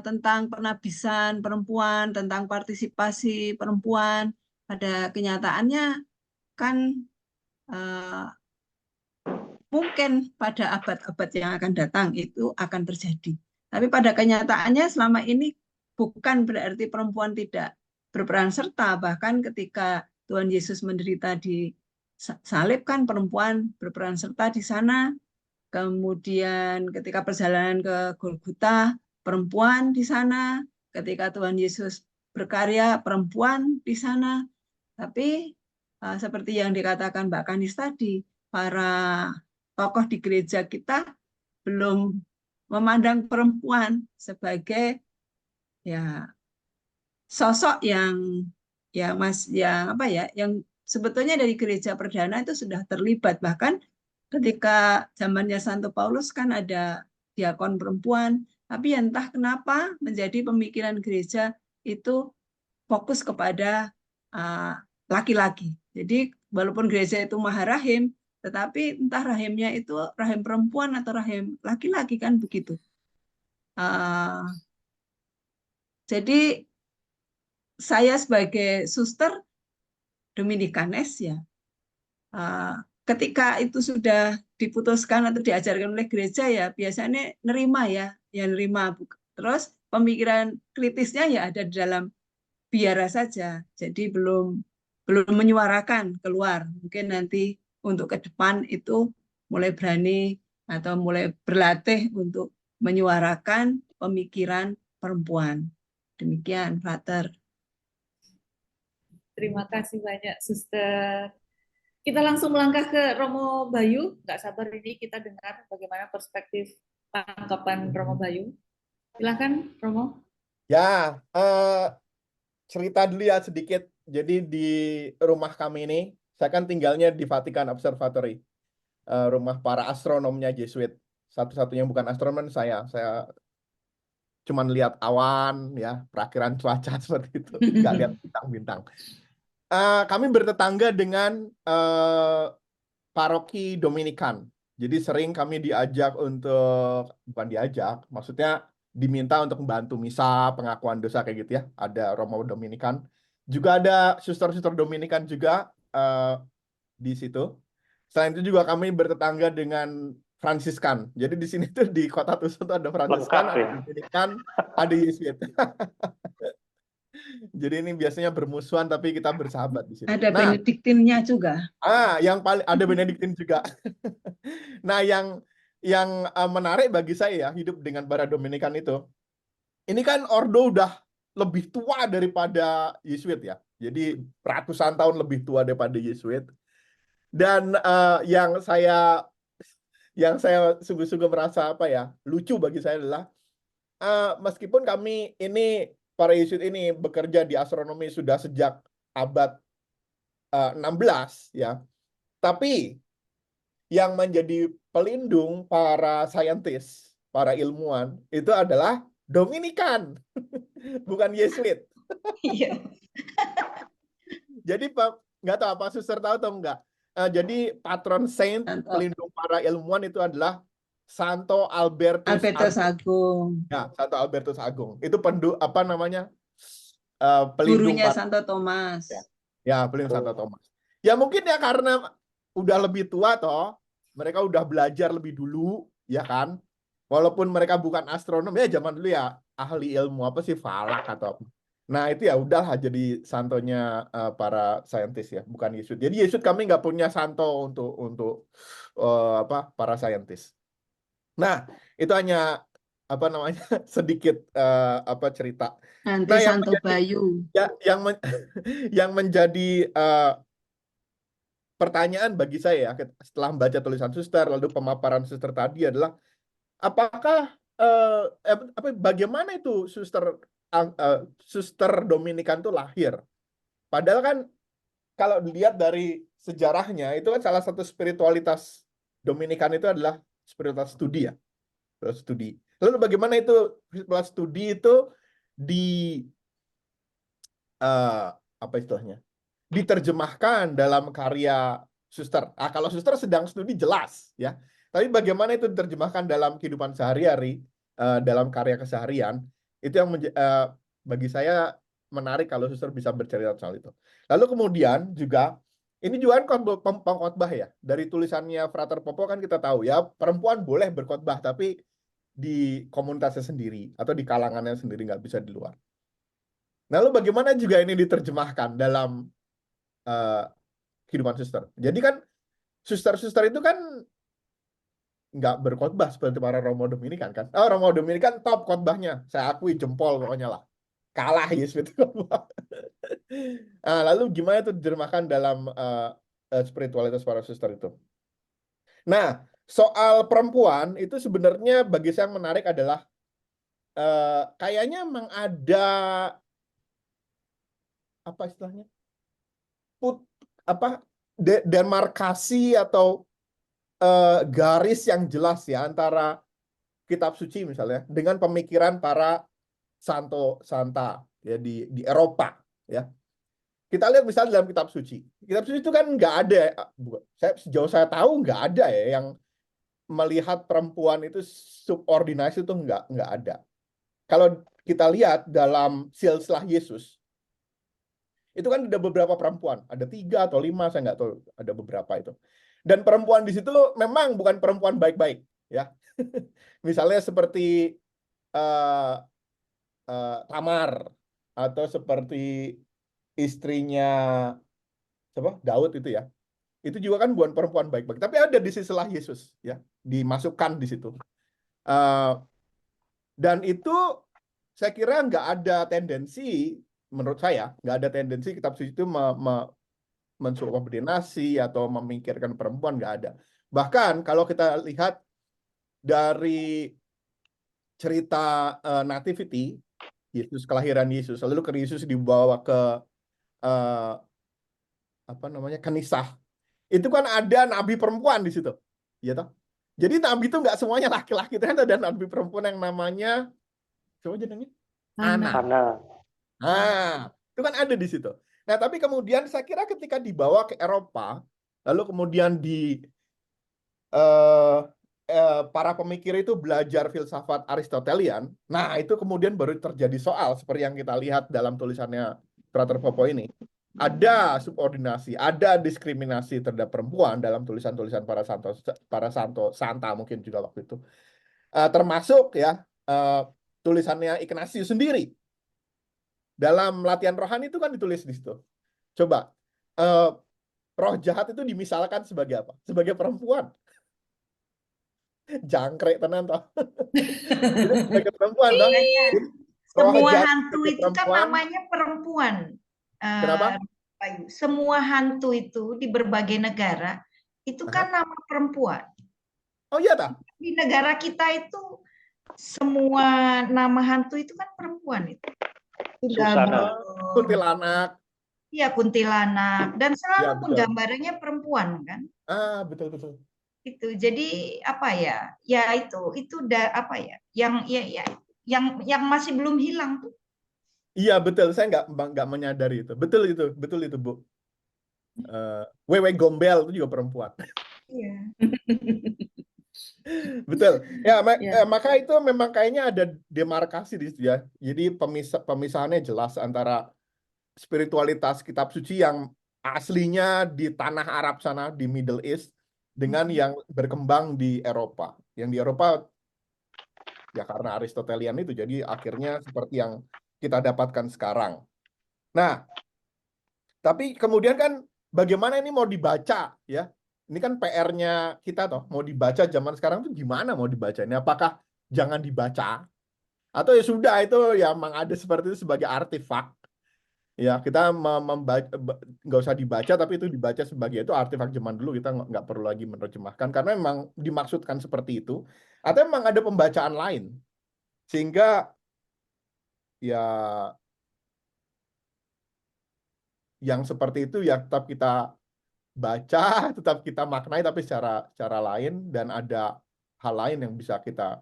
tentang penahbisan perempuan, tentang partisipasi perempuan, pada kenyataannya kan mungkin pada abad-abad yang akan datang itu akan terjadi. Tapi pada kenyataannya selama ini bukan berarti perempuan tidak berperan serta, bahkan ketika Tuhan Yesus menderita di salib kan perempuan berperan serta di sana. Kemudian ketika perjalanan ke Golgota, perempuan di sana. Ketika Tuhan Yesus berkarya, perempuan di sana. Tapi seperti yang dikatakan Mbak Kanis tadi, para tokoh di gereja kita belum memandang perempuan sebagai ya sosok yang yang sebetulnya dari gereja perdana itu sudah terlibat. Bahkan ketika zamannya Santo Paulus kan ada diakon perempuan, tapi entah kenapa menjadi pemikiran gereja itu fokus kepada laki-laki. Jadi walaupun gereja itu maharahim, tetapi entah rahimnya itu rahim perempuan atau rahim laki-laki kan begitu. Jadi saya sebagai suster Dominikanes ya, ketika itu sudah diputuskan atau diajarkan oleh gereja ya biasanya nerima ya nerima. Terus pemikiran kritisnya ya ada di dalam biara saja. Jadi belum menyuarakan keluar. Mungkin nanti untuk ke depan itu mulai berani atau mulai berlatih untuk menyuarakan pemikiran perempuan. Demikian, Frater. Terima kasih banyak, Suster. Kita langsung melangkah ke Romo Bayu. Nggak sabar ini kita dengar bagaimana perspektif tanggapan Romo Bayu. Silakan, Romo. Ya, cerita dulu ya sedikit. Jadi di rumah kami ini, saya kan tinggalnya di Vatikan Observatory, rumah para astronomnya Jesuit. Satu-satunya bukan astronom saya. Saya cuma lihat awan, ya, perakiraan cuaca seperti itu. Nggak lihat bintang-bintang. Kami bertetangga dengan paroki Dominikan. Jadi sering kami diajak untuk, bukan diajak, maksudnya diminta untuk membantu misa, pengakuan dosa kayak gitu ya. Ada Romo Dominikan. Juga ada suster-suster Dominikan juga di situ. Selain itu juga kami bertetangga dengan Fransiskan. Jadi di sini tuh di Kota Tuson tuh ada Fransiskan, Lengkap ada ya. Dominikan, ada Yesuit. Jadi ini biasanya bermusuhan tapi kita bersahabat di sini. Ada Nah, Benediktinnya juga. yang paling ada Benediktin juga. Nah, yang menarik bagi saya ya, hidup dengan para Dominikan itu. Ini kan ordo udah lebih tua daripada Yesuit ya. Jadi ratusan tahun lebih tua daripada Yesuit. Dan yang saya sungguh-sungguh merasa apa ya, lucu bagi saya adalah meskipun kami ini para Yesuit ini bekerja di astronomi sudah sejak abad 16 ya. Tapi yang menjadi pelindung para saintis, para ilmuwan itu adalah Dominikan, bukan Yesuit. Iya. Jadi nggak tahu apa suster tahu atau enggak. Jadi patron saint Santo pelindung para ilmuwan itu adalah Santo Albertus Albertus Agung. Agung. Ya, Santo Albertus Agung. Itu apa namanya? Pelindung Gurunya para Santo Thomas. ya, pelindung Santo Thomas. Ya mungkin ya karena udah lebih tua toh, mereka udah belajar lebih dulu, ya kan? Walaupun mereka bukan astronom ya zaman dulu ya ahli ilmu apa sih falak atau apa. Nah itu ya udahlah jadi santonya para saintis ya, bukan Yesuit. Jadi Yesuit kami nggak punya santo untuk para saintis. Nah itu hanya apa namanya sedikit cerita. Nanti Nah Santo Bayu. yang menjadi pertanyaan bagi saya setelah membaca tulisan suster lalu pemaparan suster tadi adalah apakah bagaimana itu suster Dominikan itu lahir? Padahal kan kalau dilihat dari sejarahnya itu kan salah satu spiritualitas Dominikan itu adalah spiritualitas studi ya, studi. Lalu bagaimana itu spiritualitas studi itu di apa istilahnya? Diterjemahkan dalam karya suster. Kalau suster sedang studi jelas ya. Tapi bagaimana itu diterjemahkan dalam kehidupan sehari-hari, dalam karya keseharian, itu yang bagi saya menarik kalau suster bisa bercerita soal itu. Lalu kemudian juga, ini juga kan pengkhotbah ya. Dari tulisannya Frater Popo kan kita tahu ya, perempuan boleh berkhotbah, tapi di komunitasnya sendiri, atau di kalangannya sendiri, nggak bisa di luar. Lalu bagaimana juga ini diterjemahkan dalam kehidupan suster. Jadi kan suster-suster itu kan nggak berkhotbah seperti para Romo Dominikan kan. Oh, Romo Dominikan top khotbahnya. Saya akui jempol pokoknya lah. Kalah Yesuit khotbah. Lalu gimana itu diterjemahkan dalam spiritualitas para suster itu. Nah, soal perempuan itu sebenarnya bagi saya yang menarik adalah kayaknya memang ada apa istilahnya? Demarkasi atau garis yang jelas ya antara kitab suci misalnya dengan pemikiran para santa ya di Eropa ya. Kita lihat misalnya dalam kitab suci. Kitab suci itu kan nggak ada, sejauh saya tahu nggak ada ya yang melihat perempuan itu subordinasi itu nggak ada. Kalau kita lihat dalam silsilah Yesus, itu kan ada beberapa perempuan, ada 3 atau 5, saya nggak tahu, ada beberapa itu. Dan perempuan di situ memang bukan perempuan baik-baik, ya. Misalnya seperti Tamar, atau seperti istrinya Daud itu ya. Itu juga kan bukan perempuan baik-baik, tapi ada di sisilah Yesus, ya, dimasukkan di situ. Dan itu saya kira nggak ada tendensi, menurut saya, nggak ada tendensi kitab suci itu mensubordinasi atau memikirkan perempuan, nggak ada. Bahkan kalau kita lihat dari cerita nativity, Yesus, kelahiran Yesus, lalu ke Yesus dibawa ke Kenisah, itu kan ada nabi perempuan di situ, ya toh. Jadi nabi itu nggak semuanya laki-laki, ternyata ada nabi perempuan yang namanya, coba jenengnya, Ana. Nah, itu kan ada di situ. Nah, tapi kemudian saya kira ketika dibawa ke Eropa, lalu kemudian para pemikir itu belajar filsafat Aristotelian, nah itu kemudian baru terjadi soal seperti yang kita lihat dalam tulisannya Frater Popo ini. Ada subordinasi, ada diskriminasi terhadap perempuan dalam tulisan-tulisan para santo santa mungkin juga waktu itu. Termasuk ya tulisannya Ignatius sendiri. Dalam latihan rohani itu kan ditulis di situ. Coba, roh jahat itu dimisalkan sebagai apa? Sebagai perempuan. Jangkrik tenan toh. Sebagai perempuan toh. Semua hantu itu kan namanya perempuan. Kenapa? Semua hantu itu di berbagai negara itu kan nama perempuan. Oh iya tak? Di negara kita itu semua nama hantu itu kan perempuan itu. Susana. Kuntilanak. Iya, kuntilanak, dan selalu penggambarannya perempuan kan? Betul. Itu jadi apa ya? Ya itu apa ya? Yang masih belum hilang tuh. Iya betul, saya nggak menyadari itu. Betul itu Bu. Wewe Gombel itu juga perempuan. Iya. Betul. Ya, maka itu memang kayaknya ada demarkasi di situ ya. Jadi pemisahannya jelas antara spiritualitas kitab suci yang aslinya di tanah Arab sana, di Middle East, dengan yang berkembang di Eropa. Yang di Eropa ya karena Aristotelian itu, jadi akhirnya seperti yang kita dapatkan sekarang. Nah, tapi kemudian kan bagaimana ini mau dibaca ya? Ini kan PR-nya kita toh, mau dibaca zaman sekarang tuh gimana mau dibaca ini? Apakah jangan dibaca? Atau ya sudah itu ya memang ada seperti itu sebagai artefak. Ya, kita nggak usah dibaca, tapi itu dibaca sebagai itu artefak zaman dulu, kita nggak perlu lagi menerjemahkan, karena memang dimaksudkan seperti itu. Atau memang ada pembacaan lain. Sehingga ya yang seperti itu ya tetap kita baca, tetap kita maknai, tapi secara lain, dan ada hal lain yang bisa kita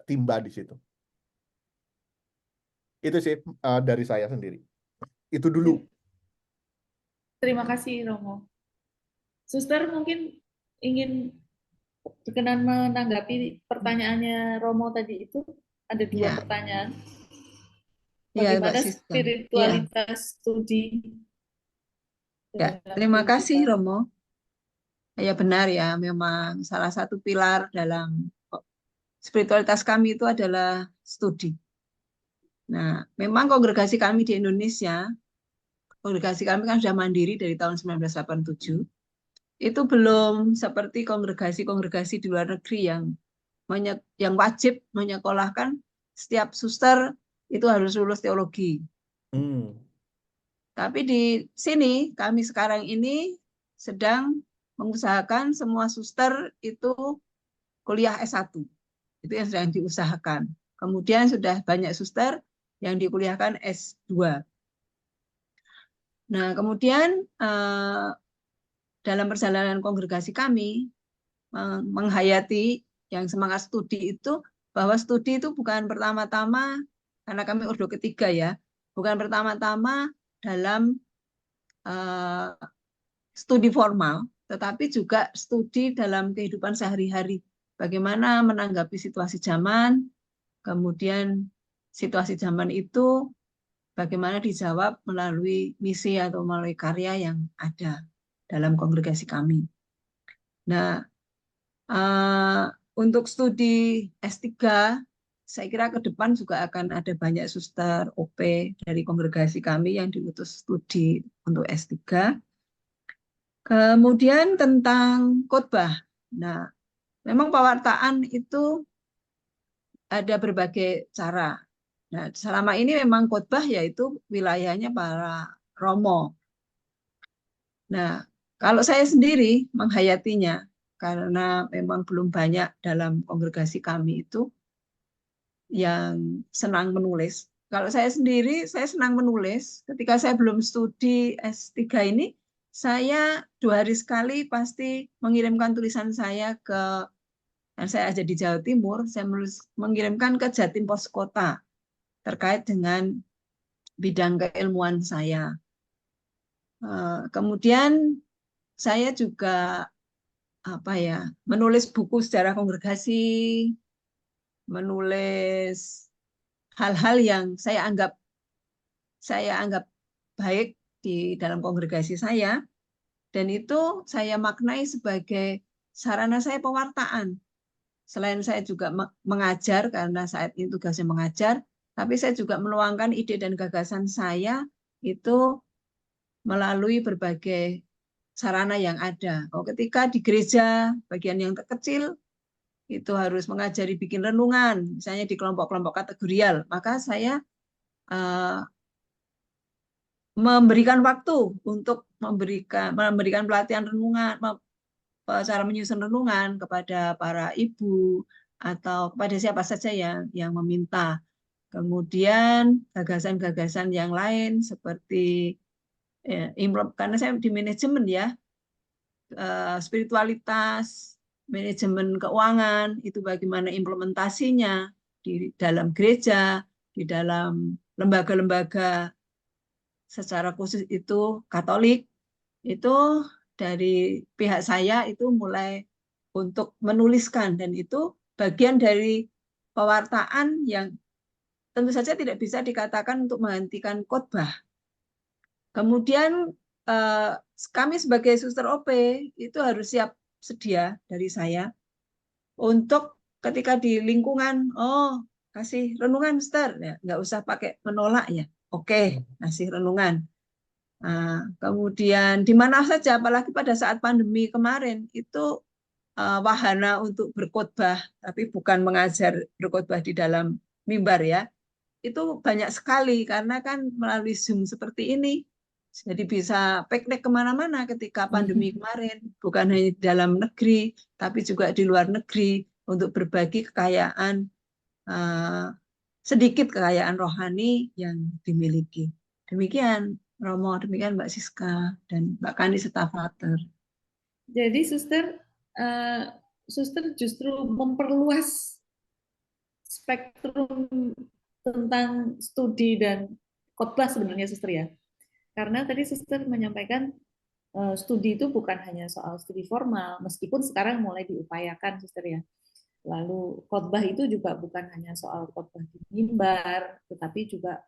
timba di situ. Itu sih dari saya sendiri. Itu dulu. Terima kasih Romo. Suster mungkin ingin berkenan menanggapi pertanyaannya Romo tadi itu. Ada dua pertanyaan. Bagaimana spiritualitas studi? Ya, terima kasih Romo. Ya benar ya, memang salah satu pilar dalam spiritualitas kami itu adalah studi. Nah, memang kongregasi kami di Indonesia, kongregasi kami kan sudah mandiri dari tahun 1987. Itu belum seperti kongregasi-kongregasi di luar negeri yang wajib menyekolahkan setiap suster itu harus lulus teologi. Tapi di sini kami sekarang ini sedang mengusahakan semua suster itu kuliah S1. Itu yang sedang diusahakan. Kemudian sudah banyak suster yang dikuliahkan S2. Nah, kemudian dalam perjalanan kongregasi kami menghayati yang semangat studi itu, bahwa studi itu bukan pertama-tama, karena kami ordo ketiga ya, bukan pertama-tama dalam studi formal, tetapi juga studi dalam kehidupan sehari-hari. Bagaimana menanggapi situasi zaman, kemudian situasi zaman itu bagaimana dijawab melalui misi atau melalui karya yang ada dalam kongregasi kami. Nah, untuk studi S3, saya kira ke depan juga akan ada banyak suster OP dari kongregasi kami yang diutus studi untuk S3. Kemudian tentang khotbah. Nah, memang pewartaan itu ada berbagai cara. Nah, selama ini memang khotbah yaitu wilayahnya para romo. Nah, kalau saya sendiri menghayatinya, karena memang belum banyak dalam kongregasi kami itu yang senang menulis. Kalau saya sendiri, saya senang menulis. Ketika saya belum studi S3 ini, saya 2 hari sekali pasti mengirimkan tulisan saya ke, dan saya ada di Jawa Timur, saya mengirimkan ke Jatim Pos Kota terkait dengan bidang keilmuan saya. Kemudian saya juga menulis buku sejarah kongregasi, menulis hal-hal yang saya anggap baik di dalam kongregasi saya, dan itu saya maknai sebagai sarana saya pewartaan. Selain saya juga mengajar, karena saat ini tugasnya mengajar, tapi saya juga meluangkan ide dan gagasan saya itu melalui berbagai sarana yang ada. Ketika di gereja, bagian yang terkecil, itu harus mengajari bikin renungan, misalnya di kelompok-kelompok kategorial, maka saya memberikan waktu untuk memberikan pelatihan renungan, cara menyusun renungan kepada para ibu atau kepada siapa saja yang meminta. Kemudian gagasan-gagasan yang lain seperti karena saya di manajemen ya, spiritualitas, manajemen keuangan, itu bagaimana implementasinya di dalam gereja, di dalam lembaga-lembaga secara khusus itu Katolik, itu dari pihak saya itu mulai untuk menuliskan, dan itu bagian dari pewartaan yang tentu saja tidak bisa dikatakan untuk menghentikan khotbah. Kemudian kami sebagai suster OP itu harus siap sedia dari saya untuk ketika di lingkungan, kasih renungan, Sister, ya, nggak usah pakai menolak ya, oke, kasih renungan. Nah, kemudian di mana saja, apalagi pada saat pandemi kemarin, itu wahana untuk berkhotbah, tapi bukan mengajar berkhotbah di dalam mimbar ya, itu banyak sekali, karena kan melalui Zoom seperti ini, jadi bisa piknik kemana-mana ketika pandemi kemarin, bukan hanya di dalam negeri, tapi juga di luar negeri, untuk berbagi kekayaan, sedikit kekayaan rohani yang dimiliki. Demikian, Romo, demikian Mbak Siska dan Mbak Kandi serta Frater. Jadi suster justru memperluas spektrum tentang studi dan khotbah sebenarnya, suster ya. Karena tadi suster menyampaikan studi itu bukan hanya soal studi formal, meskipun sekarang mulai diupayakan, suster ya. Lalu khotbah itu juga bukan hanya soal khotbah di mimbar, tetapi juga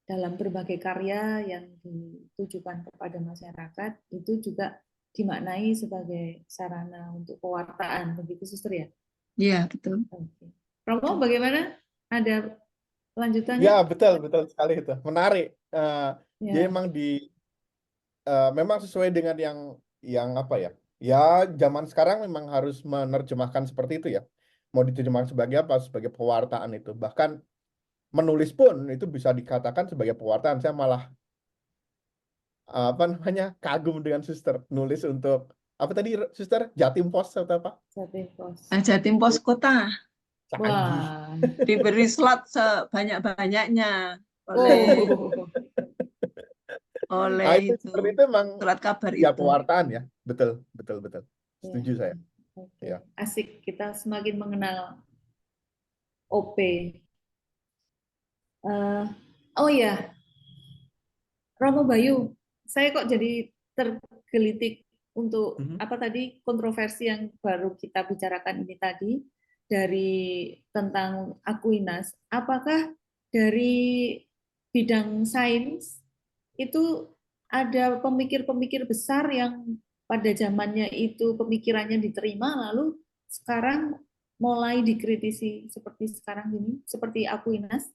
dalam berbagai karya yang ditujukan kepada masyarakat, itu juga dimaknai sebagai sarana untuk pewartaan, begitu suster ya? Iya, betul. Oke. Romo, bagaimana? Ada lanjutannya? Ya, betul sekali itu. Menarik. Jadi Ya. memang sesuai dengan yang apa ya? Ya, zaman sekarang memang harus menerjemahkan seperti itu ya. Mau diterjemahkan sebagai apa? Sebagai pewartaan itu. Bahkan menulis pun itu bisa dikatakan sebagai pewartaan. Saya malah kagum dengan suster nulis untuk apa tadi, suster? Jatim Pos atau apa? Jatim Pos. Jatim Pos Kota. Canggih. Wah. Diberi slot sebanyak-banyaknya oleh itu itu seperti itu memang surat kabar ya itu. pewartaan ya. Betul. Setuju saya. Oke. Ya. Asik, kita semakin mengenal OP. Oh ya, Romo Bayu, saya kok jadi tergelitik untuk apa tadi kontroversi yang baru kita bicarakan ini tadi dari tentang Aquinas. Apakah dari bidang sains itu ada pemikir-pemikir besar yang pada zamannya itu pemikirannya diterima, lalu sekarang mulai dikritisi seperti sekarang ini, seperti Aquinas?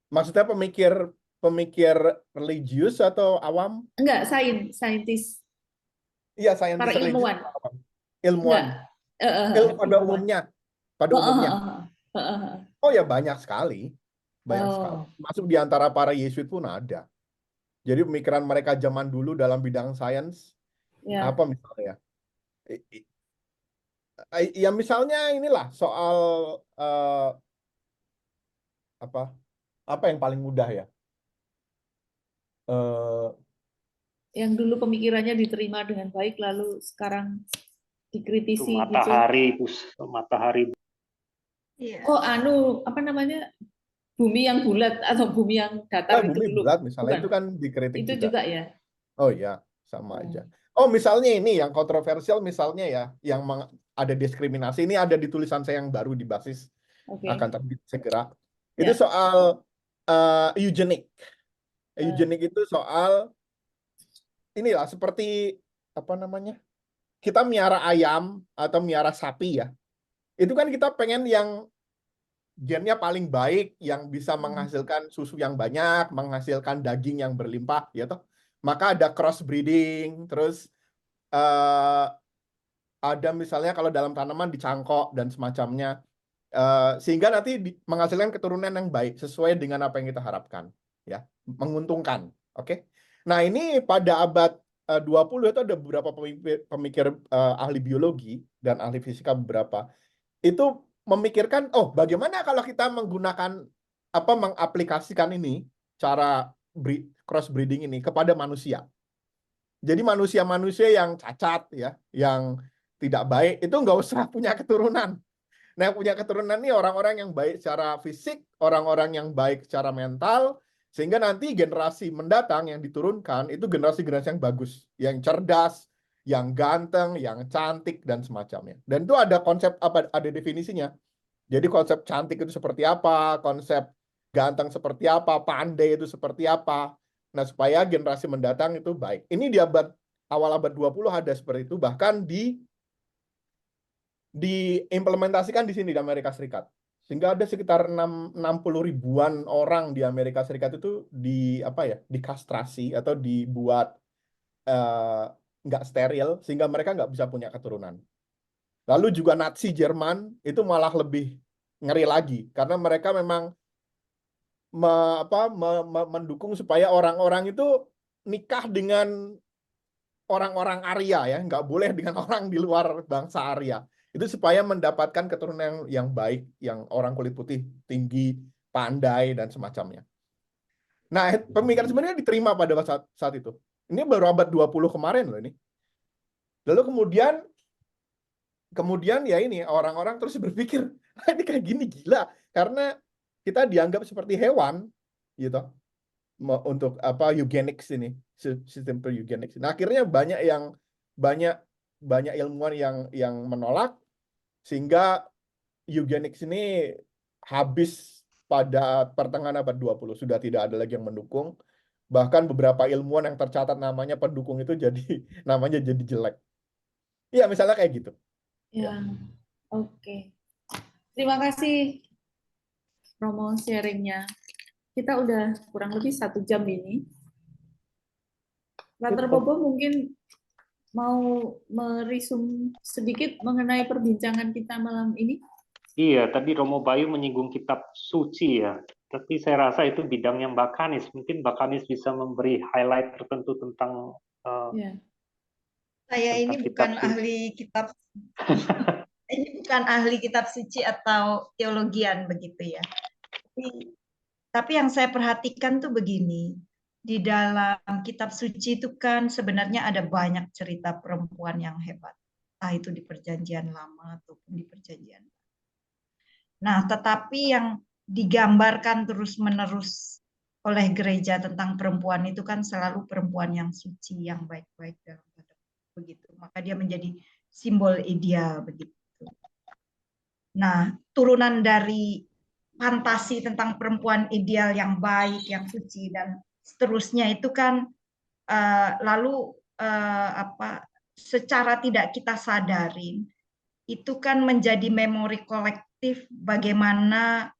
Maksudnya pemikir pemikir religius atau awam? Enggak, saintis, Iya, saintis para religius ilmuwan. atau awam? Ilmuwan. Pada Ilmuwan. umumnya. Pada umumnya. Oh ya, banyak sekali. Banyak sekali. Oh, Masuk di antara para Yesuit pun ada. Jadi pemikiran mereka zaman dulu dalam bidang sains, ya. apa misalnya? Ya misalnya inilah soal apa yang paling mudah ya? Yang dulu pemikirannya diterima dengan baik, lalu sekarang Itu dikritisi gitu. matahari. Iya. Oh, apa namanya? Bumi yang bulat atau bumi yang datar itu Bumi dulu. bulat misalnya Bukan. itu kan dikritik Itu juga. juga ya. Oh iya, sama aja. Oh, misalnya ini yang kontroversial misalnya ya, yang ada diskriminasi, ini ada di tulisan saya yang baru di basis, Oke. akan terbit segera. Ya. Itu soal eugenik. Eugenik itu soal inilah seperti apa namanya? Kita miara ayam atau miara sapi ya. Itu kan kita pengen yang gennya paling baik, yang bisa menghasilkan susu yang banyak, menghasilkan daging yang berlimpah, ya toh. Maka ada crossbreeding, terus ada misalnya kalau dalam tanaman dicangkok dan semacamnya, sehingga nanti menghasilkan keturunan yang baik sesuai dengan apa yang kita harapkan, ya, menguntungkan. Oke. Nah ini pada abad 20 itu ada beberapa pemikir ahli biologi dan ahli fisika beberapa itu memikirkan, oh bagaimana kalau kita mengaplikasikan ini cara crossbreeding ini kepada manusia. Jadi manusia-manusia yang cacat ya, yang tidak baik itu nggak usah punya keturunan. Nah, yang punya keturunan ini orang-orang yang baik secara fisik, orang-orang yang baik secara mental, sehingga nanti generasi mendatang yang diturunkan itu generasi-generasi yang bagus, yang cerdas, yang ganteng, yang cantik dan semacamnya. Dan itu ada konsep ada definisinya. Jadi konsep cantik itu seperti apa, konsep ganteng seperti apa, pandai itu seperti apa. Nah, supaya generasi mendatang itu baik. Ini di awal abad 20 ada seperti itu, bahkan diimplementasikan di sini di Amerika Serikat. Sehingga ada sekitar 60 ribuan orang di Amerika Serikat itu dikastrasi atau dibuat nggak steril sehingga mereka nggak bisa punya keturunan. Lalu juga Nazi Jerman itu malah lebih ngeri lagi karena mereka memang mendukung supaya orang-orang itu nikah dengan orang-orang Arya ya, nggak boleh dengan orang di luar bangsa Arya. Itu supaya mendapatkan keturunan yang baik, yang orang kulit putih, tinggi, pandai dan semacamnya. Nah, pemikiran sebenarnya diterima pada saat itu. Ini baru abad 20 kemarin loh ini. Lalu kemudian ya ini orang-orang terus berpikir, ini kayak gini gila karena kita dianggap seperti hewan gitu untuk eugenics ini, sistem eugenics. Nah, akhirnya banyak ilmuwan yang menolak sehingga eugenics ini habis pada pertengahan abad 20, sudah tidak ada lagi yang mendukung. Bahkan beberapa ilmuwan yang tercatat namanya pendukung itu namanya jadi jelek. Iya, misalnya kayak gitu. Ya, oke. Terima kasih Romo sharingnya. Kita udah kurang lebih 1 jam ini. Frater Bobo mungkin mau merisum sedikit mengenai perbincangan kita malam ini? Iya, tadi Romo Bayu menyinggung kitab suci ya. Tapi saya rasa itu bidangnya Mbak Kanis. Mungkin Mbak Kanis bisa memberi highlight tertentu tentang Saya ini bukan ahli kitab ini bukan ahli kitab suci atau teologian begitu ya. Tapi yang saya perhatikan tuh begini, di dalam kitab suci itu kan sebenarnya ada banyak cerita perempuan yang hebat, entah itu di Perjanjian Lama ataupun di Perjanjian Baru. Nah, tetapi yang digambarkan terus-menerus oleh gereja tentang perempuan itu kan selalu perempuan yang suci, yang baik-baik dalam tanda begitu. Maka dia menjadi simbol ideal begitu. Nah, turunan dari fantasi tentang perempuan ideal yang baik, yang suci dan seterusnya itu kan lalu secara tidak kita sadarin itu kan menjadi memori kolektif bagaimana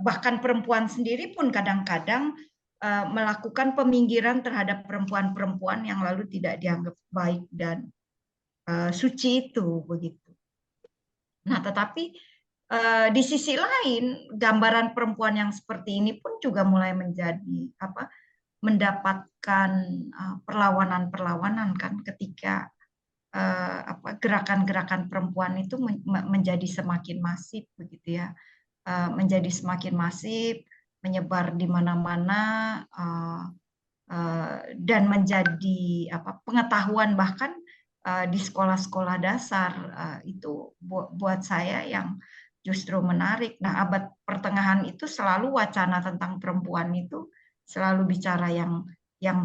bahkan perempuan sendiri pun kadang-kadang melakukan peminggiran terhadap perempuan-perempuan yang lalu tidak dianggap baik dan suci itu begitu. Nah, tetapi di sisi lain gambaran perempuan yang seperti ini pun juga mulai menjadi mendapatkan perlawanan-perlawanan kan ketika gerakan-gerakan perempuan itu menjadi semakin masif begitu ya, menjadi semakin masif, menyebar di mana-mana dan menjadi pengetahuan bahkan di sekolah-sekolah dasar. Itu buat saya yang justru menarik. Nah, abad pertengahan itu selalu wacana tentang perempuan itu selalu bicara yang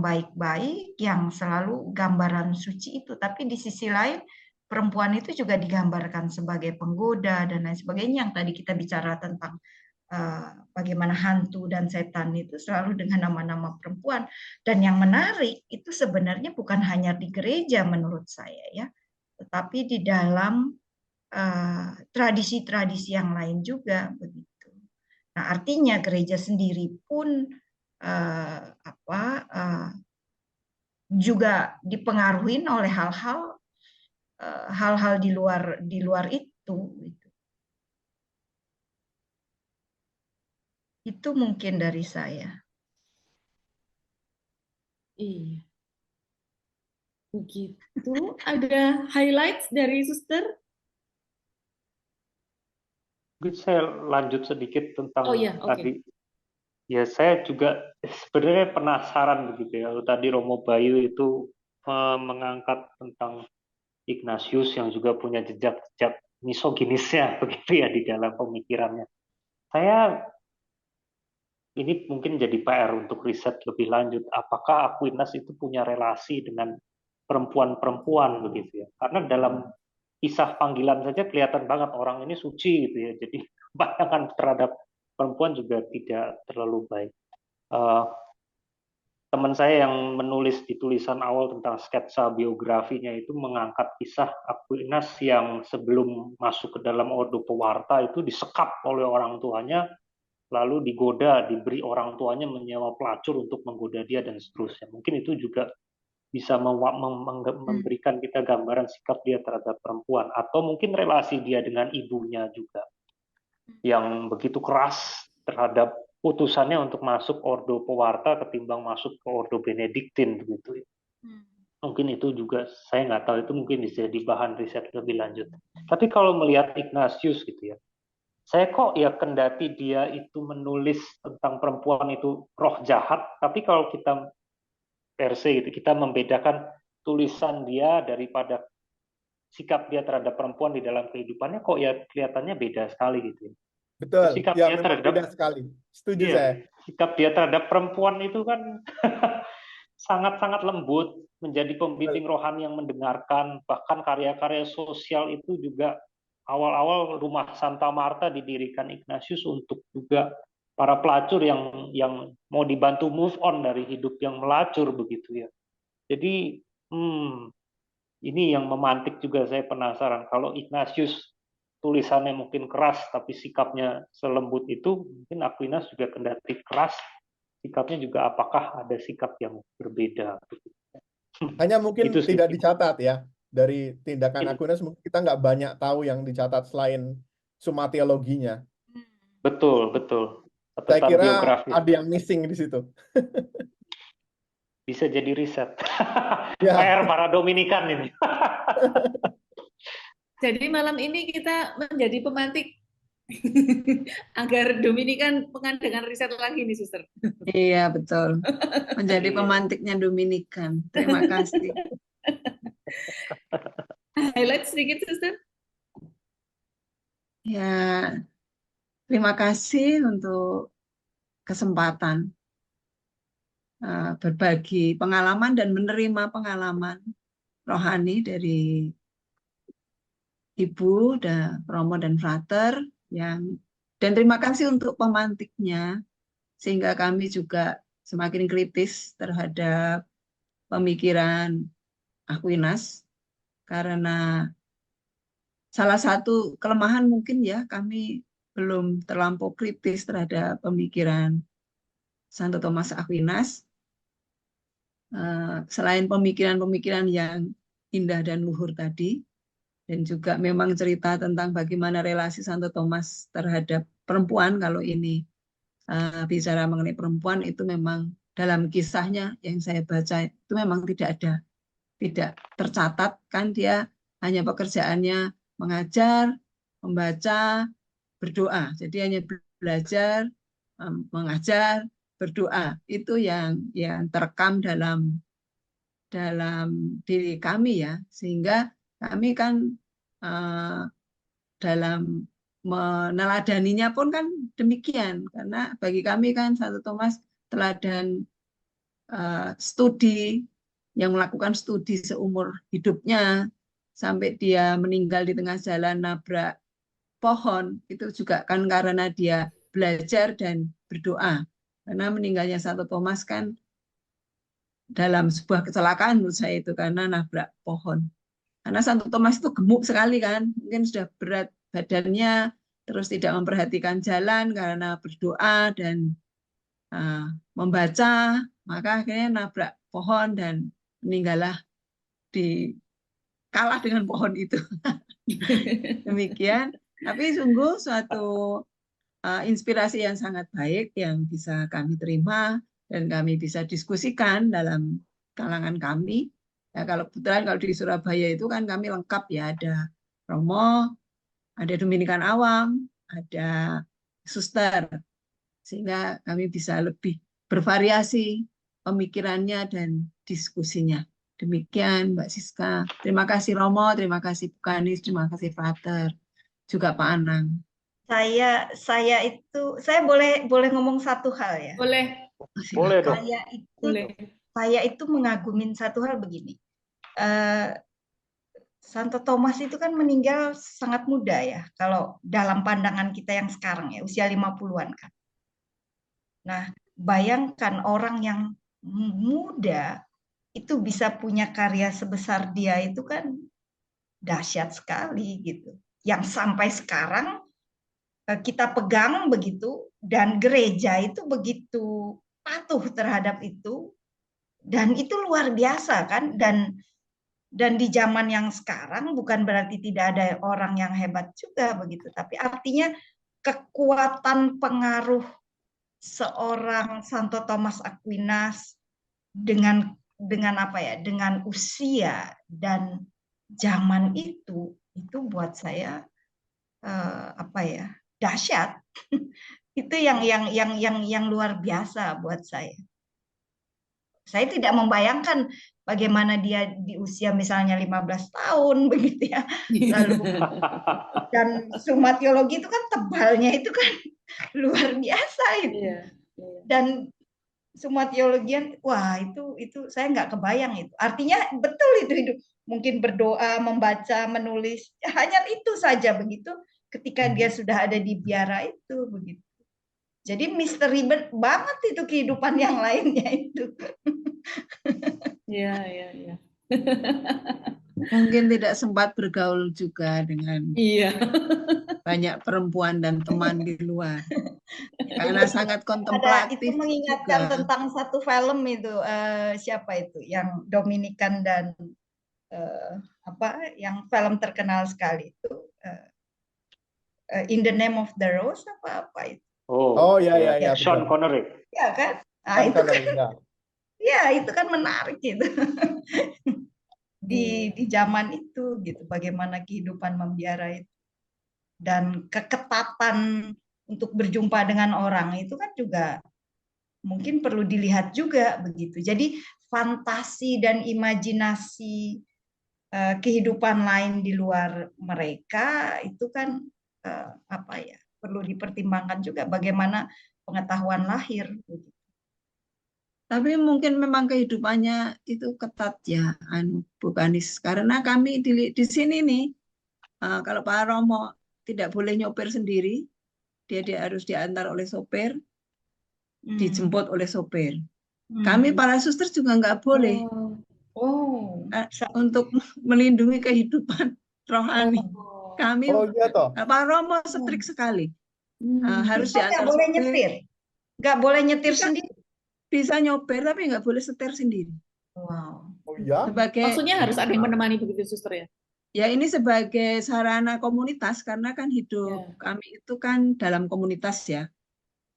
baik-baik, yang selalu gambaran suci itu. Tapi di sisi lain perempuan itu juga digambarkan sebagai penggoda dan lain sebagainya, yang tadi kita bicara tentang bagaimana hantu dan setan itu selalu dengan nama-nama perempuan. Dan yang menarik itu sebenarnya bukan hanya di gereja menurut saya ya, tetapi di dalam tradisi-tradisi yang lain juga begitu. Nah, artinya gereja sendiri pun juga dipengaruhi oleh hal-hal di luar itu. Itu mungkin dari saya. Iya. Begitu. Ada highlights dari Suster? Mungkin saya lanjut sedikit tentang Oh iya, oke. tadi. Ya, saya juga sebenarnya penasaran begitu ya. Tadi Romo Bayu itu mengangkat tentang Ignatius yang juga punya jejak-jejak misoginisnya begitu ya di dalam pemikirannya. Saya ini mungkin jadi PR untuk riset lebih lanjut. Apakah Aquinas itu punya relasi dengan perempuan-perempuan begitu ya? Karena dalam kisah panggilan saja kelihatan banget orang ini suci gitu ya. Jadi pandangan terhadap perempuan juga tidak terlalu baik. Teman saya yang menulis di tulisan awal tentang sketsa biografinya itu mengangkat kisah Aquinas yang sebelum masuk ke dalam Ordo Pewarta itu disekap oleh orang tuanya, lalu digoda, diberi orang tuanya menyewa pelacur untuk menggoda dia dan seterusnya. Mungkin itu juga bisa memberikan kita gambaran sikap dia terhadap perempuan, atau mungkin relasi dia dengan ibunya juga yang begitu keras terhadap putusannya untuk masuk Ordo Pewarta ketimbang masuk ke Ordo Benediktin begitu. Mungkin itu juga saya nggak tahu, itu mungkin bisa jadi bahan riset lebih lanjut. Tapi kalau melihat Ignatius gitu ya, saya kok ya kendati dia itu menulis tentang perempuan itu roh jahat, tapi kalau kita per se gitu, kita membedakan tulisan dia daripada sikap dia terhadap perempuan di dalam kehidupannya, kok ya kelihatannya beda sekali gitu ya. Betul, Sikap ya dia memang terhadap, beda sekali. Setuju iya, saya. sikap dia terhadap perempuan itu kan sangat-sangat lembut, menjadi pembimbing rohani yang mendengarkan, bahkan karya-karya sosial itu juga awal-awal rumah Santa Marta didirikan Ignatius untuk juga para pelacur yang mau dibantu move on dari hidup yang melacur begitu ya. Jadi ini yang memantik juga saya penasaran, kalau Ignatius tulisannya mungkin keras tapi sikapnya selembut itu, mungkin Aquinas juga kendati keras, sikapnya juga apakah ada sikap yang berbeda? Hanya mungkin Itu sih. tidak dicatat ya. Dari tindakan Aquinas mungkin kita nggak banyak tahu yang dicatat selain summa teologinya. Betul, betul. Saya Catatan kira biografi. ada yang missing di situ. Bisa jadi riset. Ya. PR para Dominikan ini. Jadi malam ini kita menjadi pemantik agar Dominikan mengadakan riset lagi nih, Suster. Iya, betul. Menjadi Iya. pemantiknya Dominikan. Terima kasih. Highlight sedikit, Suster. Ya, terima kasih untuk kesempatan berbagi pengalaman dan menerima pengalaman rohani dari Ibu dan Romo dan Frater dan terima kasih untuk pemantiknya sehingga kami juga semakin kritis terhadap pemikiran Aquinas, karena salah satu kelemahan mungkin ya kami belum terlampau kritis terhadap pemikiran Santo Thomas Aquinas. Selain pemikiran-pemikiran yang indah dan luhur tadi, dan juga memang cerita tentang bagaimana relasi Santo Thomas terhadap perempuan. Kalau ini bicara mengenai perempuan, itu memang dalam kisahnya yang saya baca itu memang tidak tercatat, kan dia hanya pekerjaannya mengajar, membaca, berdoa. Jadi hanya belajar, mengajar, berdoa. Itu yang terekam dalam diri kami ya, sehingga kami kan dalam meneladaninya pun kan demikian, karena bagi kami kan Santo Thomas teladan studi, yang melakukan studi seumur hidupnya sampai dia meninggal di tengah jalan nabrak pohon, itu juga kan karena dia belajar dan berdoa. Karena meninggalnya Santo Thomas kan dalam sebuah kecelakaan menurut saya itu, karena nabrak pohon. Karena Santo Thomas itu gemuk sekali kan, mungkin sudah berat badannya, terus tidak memperhatikan jalan karena berdoa dan membaca, maka akhirnya nabrak pohon dan meninggallah kalah dengan pohon itu. Demikian. Tapi sungguh suatu inspirasi yang sangat baik yang bisa kami terima dan kami bisa diskusikan dalam kalangan kami. Ya, kalau kebetulan kalau di Surabaya itu kan kami lengkap ya, ada Romo, ada Dominikan Awam, ada Suster, sehingga kami bisa lebih bervariasi pemikirannya dan diskusinya. Demikian Mbak Siska. Terima kasih Romo, terima kasih Bu Kanis, terima kasih Frater, juga Pak Anang. Saya boleh ngomong satu hal ya. Boleh. Boleh dong. Saya itu mengagumin satu hal begini. Santo Thomas itu kan meninggal sangat muda ya, kalau dalam pandangan kita yang sekarang ya, usia 50-an kan. Nah, bayangkan orang yang muda itu bisa punya karya sebesar dia, itu kan dahsyat sekali gitu. Yang sampai sekarang kita pegang begitu, dan gereja itu begitu patuh terhadap itu, dan itu luar biasa kan. Dan di zaman yang sekarang bukan berarti tidak ada orang yang hebat juga begitu, tapi artinya kekuatan pengaruh seorang Santo Thomas Aquinas dengan apa ya, dengan usia dan zaman itu buat saya apa ya, dahsyat. Itu yang luar biasa buat saya. Saya tidak membayangkan bagaimana dia di usia misalnya 15 tahun begitu ya. Lalu dan Summa Theologi itu kan tebalnya itu kan luar biasa itu. Dan Summa Theologian, wah itu saya nggak kebayang itu. Artinya betul itu hidup. Mungkin berdoa, membaca, menulis, hanya itu saja begitu. Ketika dia sudah ada di biara itu begitu. Jadi misteri banget itu kehidupan yang lainnya itu. Iya. Mungkin tidak sempat bergaul juga dengan banyak perempuan dan teman di luar. Karena sangat kontemplatif. Itu mengingatkan juga tentang satu film itu, siapa itu yang Dominikan dan yang film terkenal sekali itu, In the Name of the Rose apa itu? Oh ya. Sean Connery. Ya kan? Nah, itu kan. Ya, itu kan menarik gitu. di zaman itu gitu, bagaimana kehidupan membiara itu. Dan keketatan untuk berjumpa dengan orang itu kan juga mungkin perlu dilihat juga begitu. Jadi fantasi dan imajinasi kehidupan lain di luar mereka itu kan perlu dipertimbangkan juga, bagaimana pengetahuan lahir. Tapi mungkin memang kehidupannya itu ketat ya, Bu Kanis. Karena kami di sini nih, kalau Pak Romo tidak boleh nyopir sendiri, dia harus diantar oleh sopir, dijemput oleh sopir. Kami para suster juga nggak boleh untuk melindungi kehidupan rohani. Kami, Pak Romo strik sekali. Harus diantar nggak boleh nyetir, nggak boleh nyetir sendiri. bisa nyoper tapi nggak boleh setir sendiri. Wow. Oh ya? Maksudnya harus ada yang menemani begitu, suster ya? Ya ini sebagai sarana komunitas karena kan hidup Ya. kami itu kan dalam komunitas ya.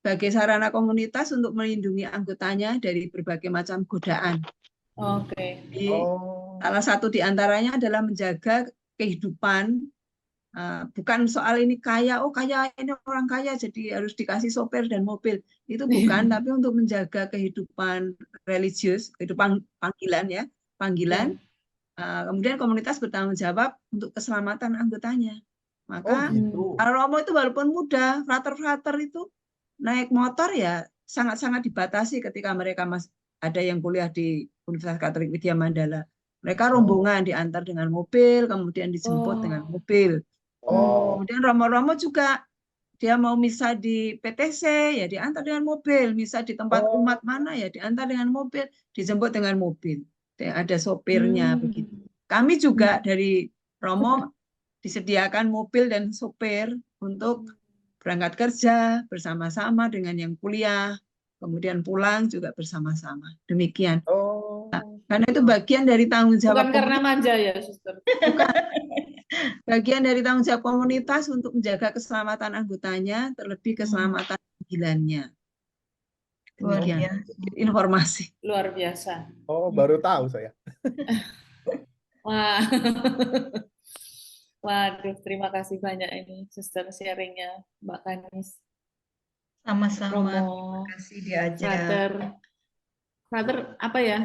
Sebagai sarana komunitas untuk melindungi anggotanya dari berbagai macam godaan. Oke. Jadi, Oh. salah satu di antaranya adalah menjaga kehidupan. Bukan soal ini kaya, oh kaya ini orang kaya jadi harus dikasih sopir dan mobil. Itu bukan, tapi untuk menjaga kehidupan religius, kehidupan panggilan ya, panggilan. Kemudian komunitas bertanggung jawab untuk keselamatan anggotanya. Maka gitu. kalau Romo itu walaupun muda, frater-frater itu naik motor ya sangat-sangat dibatasi ketika mereka ada yang kuliah di Universitas Katolik Widya Mandala. Mereka rombongan diantar dengan mobil, kemudian dijemput dengan mobil. Oh. Kemudian Romo-Romo juga dia mau misa di PTC ya diantar dengan mobil, misa di tempat umat mana ya diantar dengan mobil, dijemput dengan mobil. Ada sopirnya begitu. Kami juga dari Romo disediakan mobil dan sopir untuk berangkat kerja bersama-sama dengan yang kuliah, kemudian pulang juga bersama-sama. Demikian. Karena itu bagian dari tanggung jawab. Bukan karena manja ya, suster. Bukan. Bagian dari tanggung jawab komunitas untuk menjaga keselamatan anggotanya, terlebih keselamatan panggilannya. Demikian informasi. Luar biasa. Oh, baru tahu saya. Wah. Waduh, terima kasih banyak ini suster sharingnya Mbak Kanis. Sama-sama. Romo, Terima kasih diajak. Frater apa ya?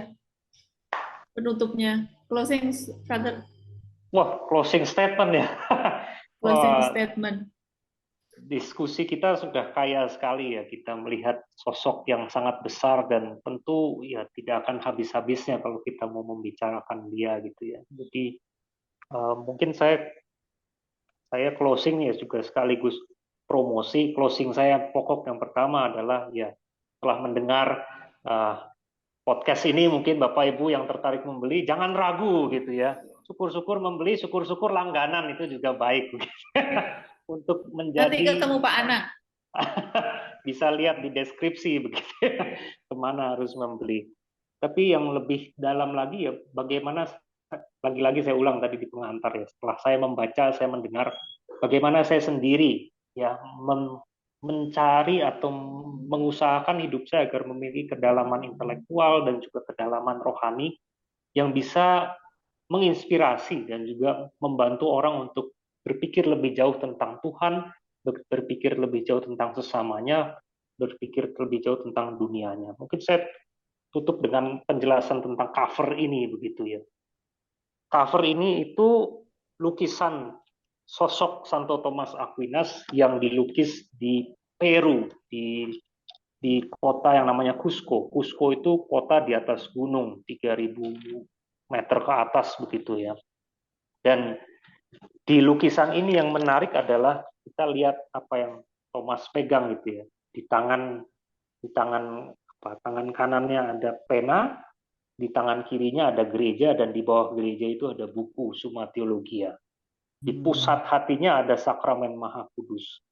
Penutupnya, closing, Frater. Wah, closing statement ya. Closing statement. Diskusi kita sudah kaya sekali ya, kita melihat sosok yang sangat besar dan tentu ya tidak akan habis-habisnya kalau kita mau membicarakan dia gitu ya. Jadi mungkin saya closing ya juga sekaligus promosi. Closing saya pokok yang pertama adalah ya setelah mendengar podcast ini mungkin Bapak Ibu yang tertarik membeli jangan ragu gitu ya. Syukur-syukur membeli, syukur-syukur langganan itu juga baik. Untuk menjadi nanti ketemu Pak Ana. Bisa lihat di deskripsi begitu ya, kemana harus membeli. Tapi yang lebih dalam lagi ya bagaimana, lagi-lagi saya ulang tadi di pengantar ya, setelah saya membaca, saya mendengar bagaimana saya sendiri ya mencari atau mengusahakan hidup saya agar memiliki kedalaman intelektual dan juga kedalaman rohani yang bisa menginspirasi dan juga membantu orang untuk berpikir lebih jauh tentang Tuhan, berpikir lebih jauh tentang sesamanya, berpikir lebih jauh tentang dunianya. Mungkin saya tutup dengan penjelasan tentang cover ini begitu ya. Cover ini itu lukisan sosok Santo Thomas Aquinas yang dilukis di Peru, di kota yang namanya Cusco. Cusco itu kota di atas gunung, 3.000 meter ke atas begitu ya. Dan di lukisan ini yang menarik adalah kita lihat apa yang Thomas pegang gitu ya. Di tangan kanannya ada pena, di tangan kirinya ada gereja, dan di bawah gereja itu ada buku Summa Theologia. Di pusat hatinya ada sakramen Maha Kudus.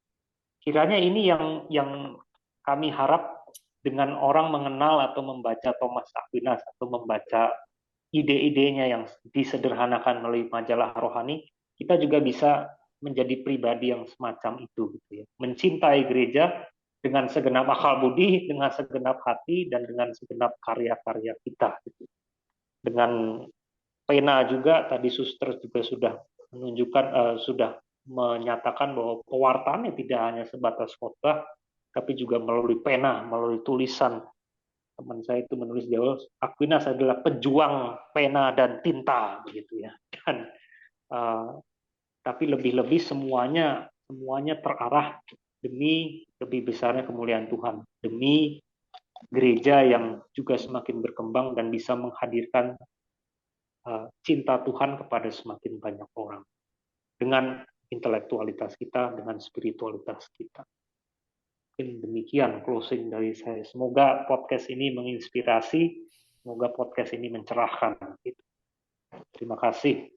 Kiranya ini yang kami harap dengan orang mengenal atau membaca Thomas Aquinas atau membaca ide-idenya yang disederhanakan melalui majalah rohani, kita juga bisa menjadi pribadi yang semacam itu gitu ya. Mencintai gereja dengan segenap akal budi, dengan segenap hati, dan dengan segenap karya-karya kita gitu. Dengan pena juga tadi suster juga sudah menunjukkan sudah menyatakan bahwa pewartaannya tidak hanya sebatas khotbah tapi juga melalui pena, melalui tulisan. Teman saya itu menulis di awal, Aquinas adalah pejuang pena dan tinta begitu ya. Dan tapi lebih-lebih semuanya terarah demi lebih besarnya kemuliaan Tuhan, demi gereja yang juga semakin berkembang dan bisa menghadirkan cinta Tuhan kepada semakin banyak orang dengan intelektualitas kita, dengan spiritualitas kita. Mungkin demikian closing dari saya. Semoga podcast ini menginspirasi, semoga podcast ini mencerahkan. Terima kasih.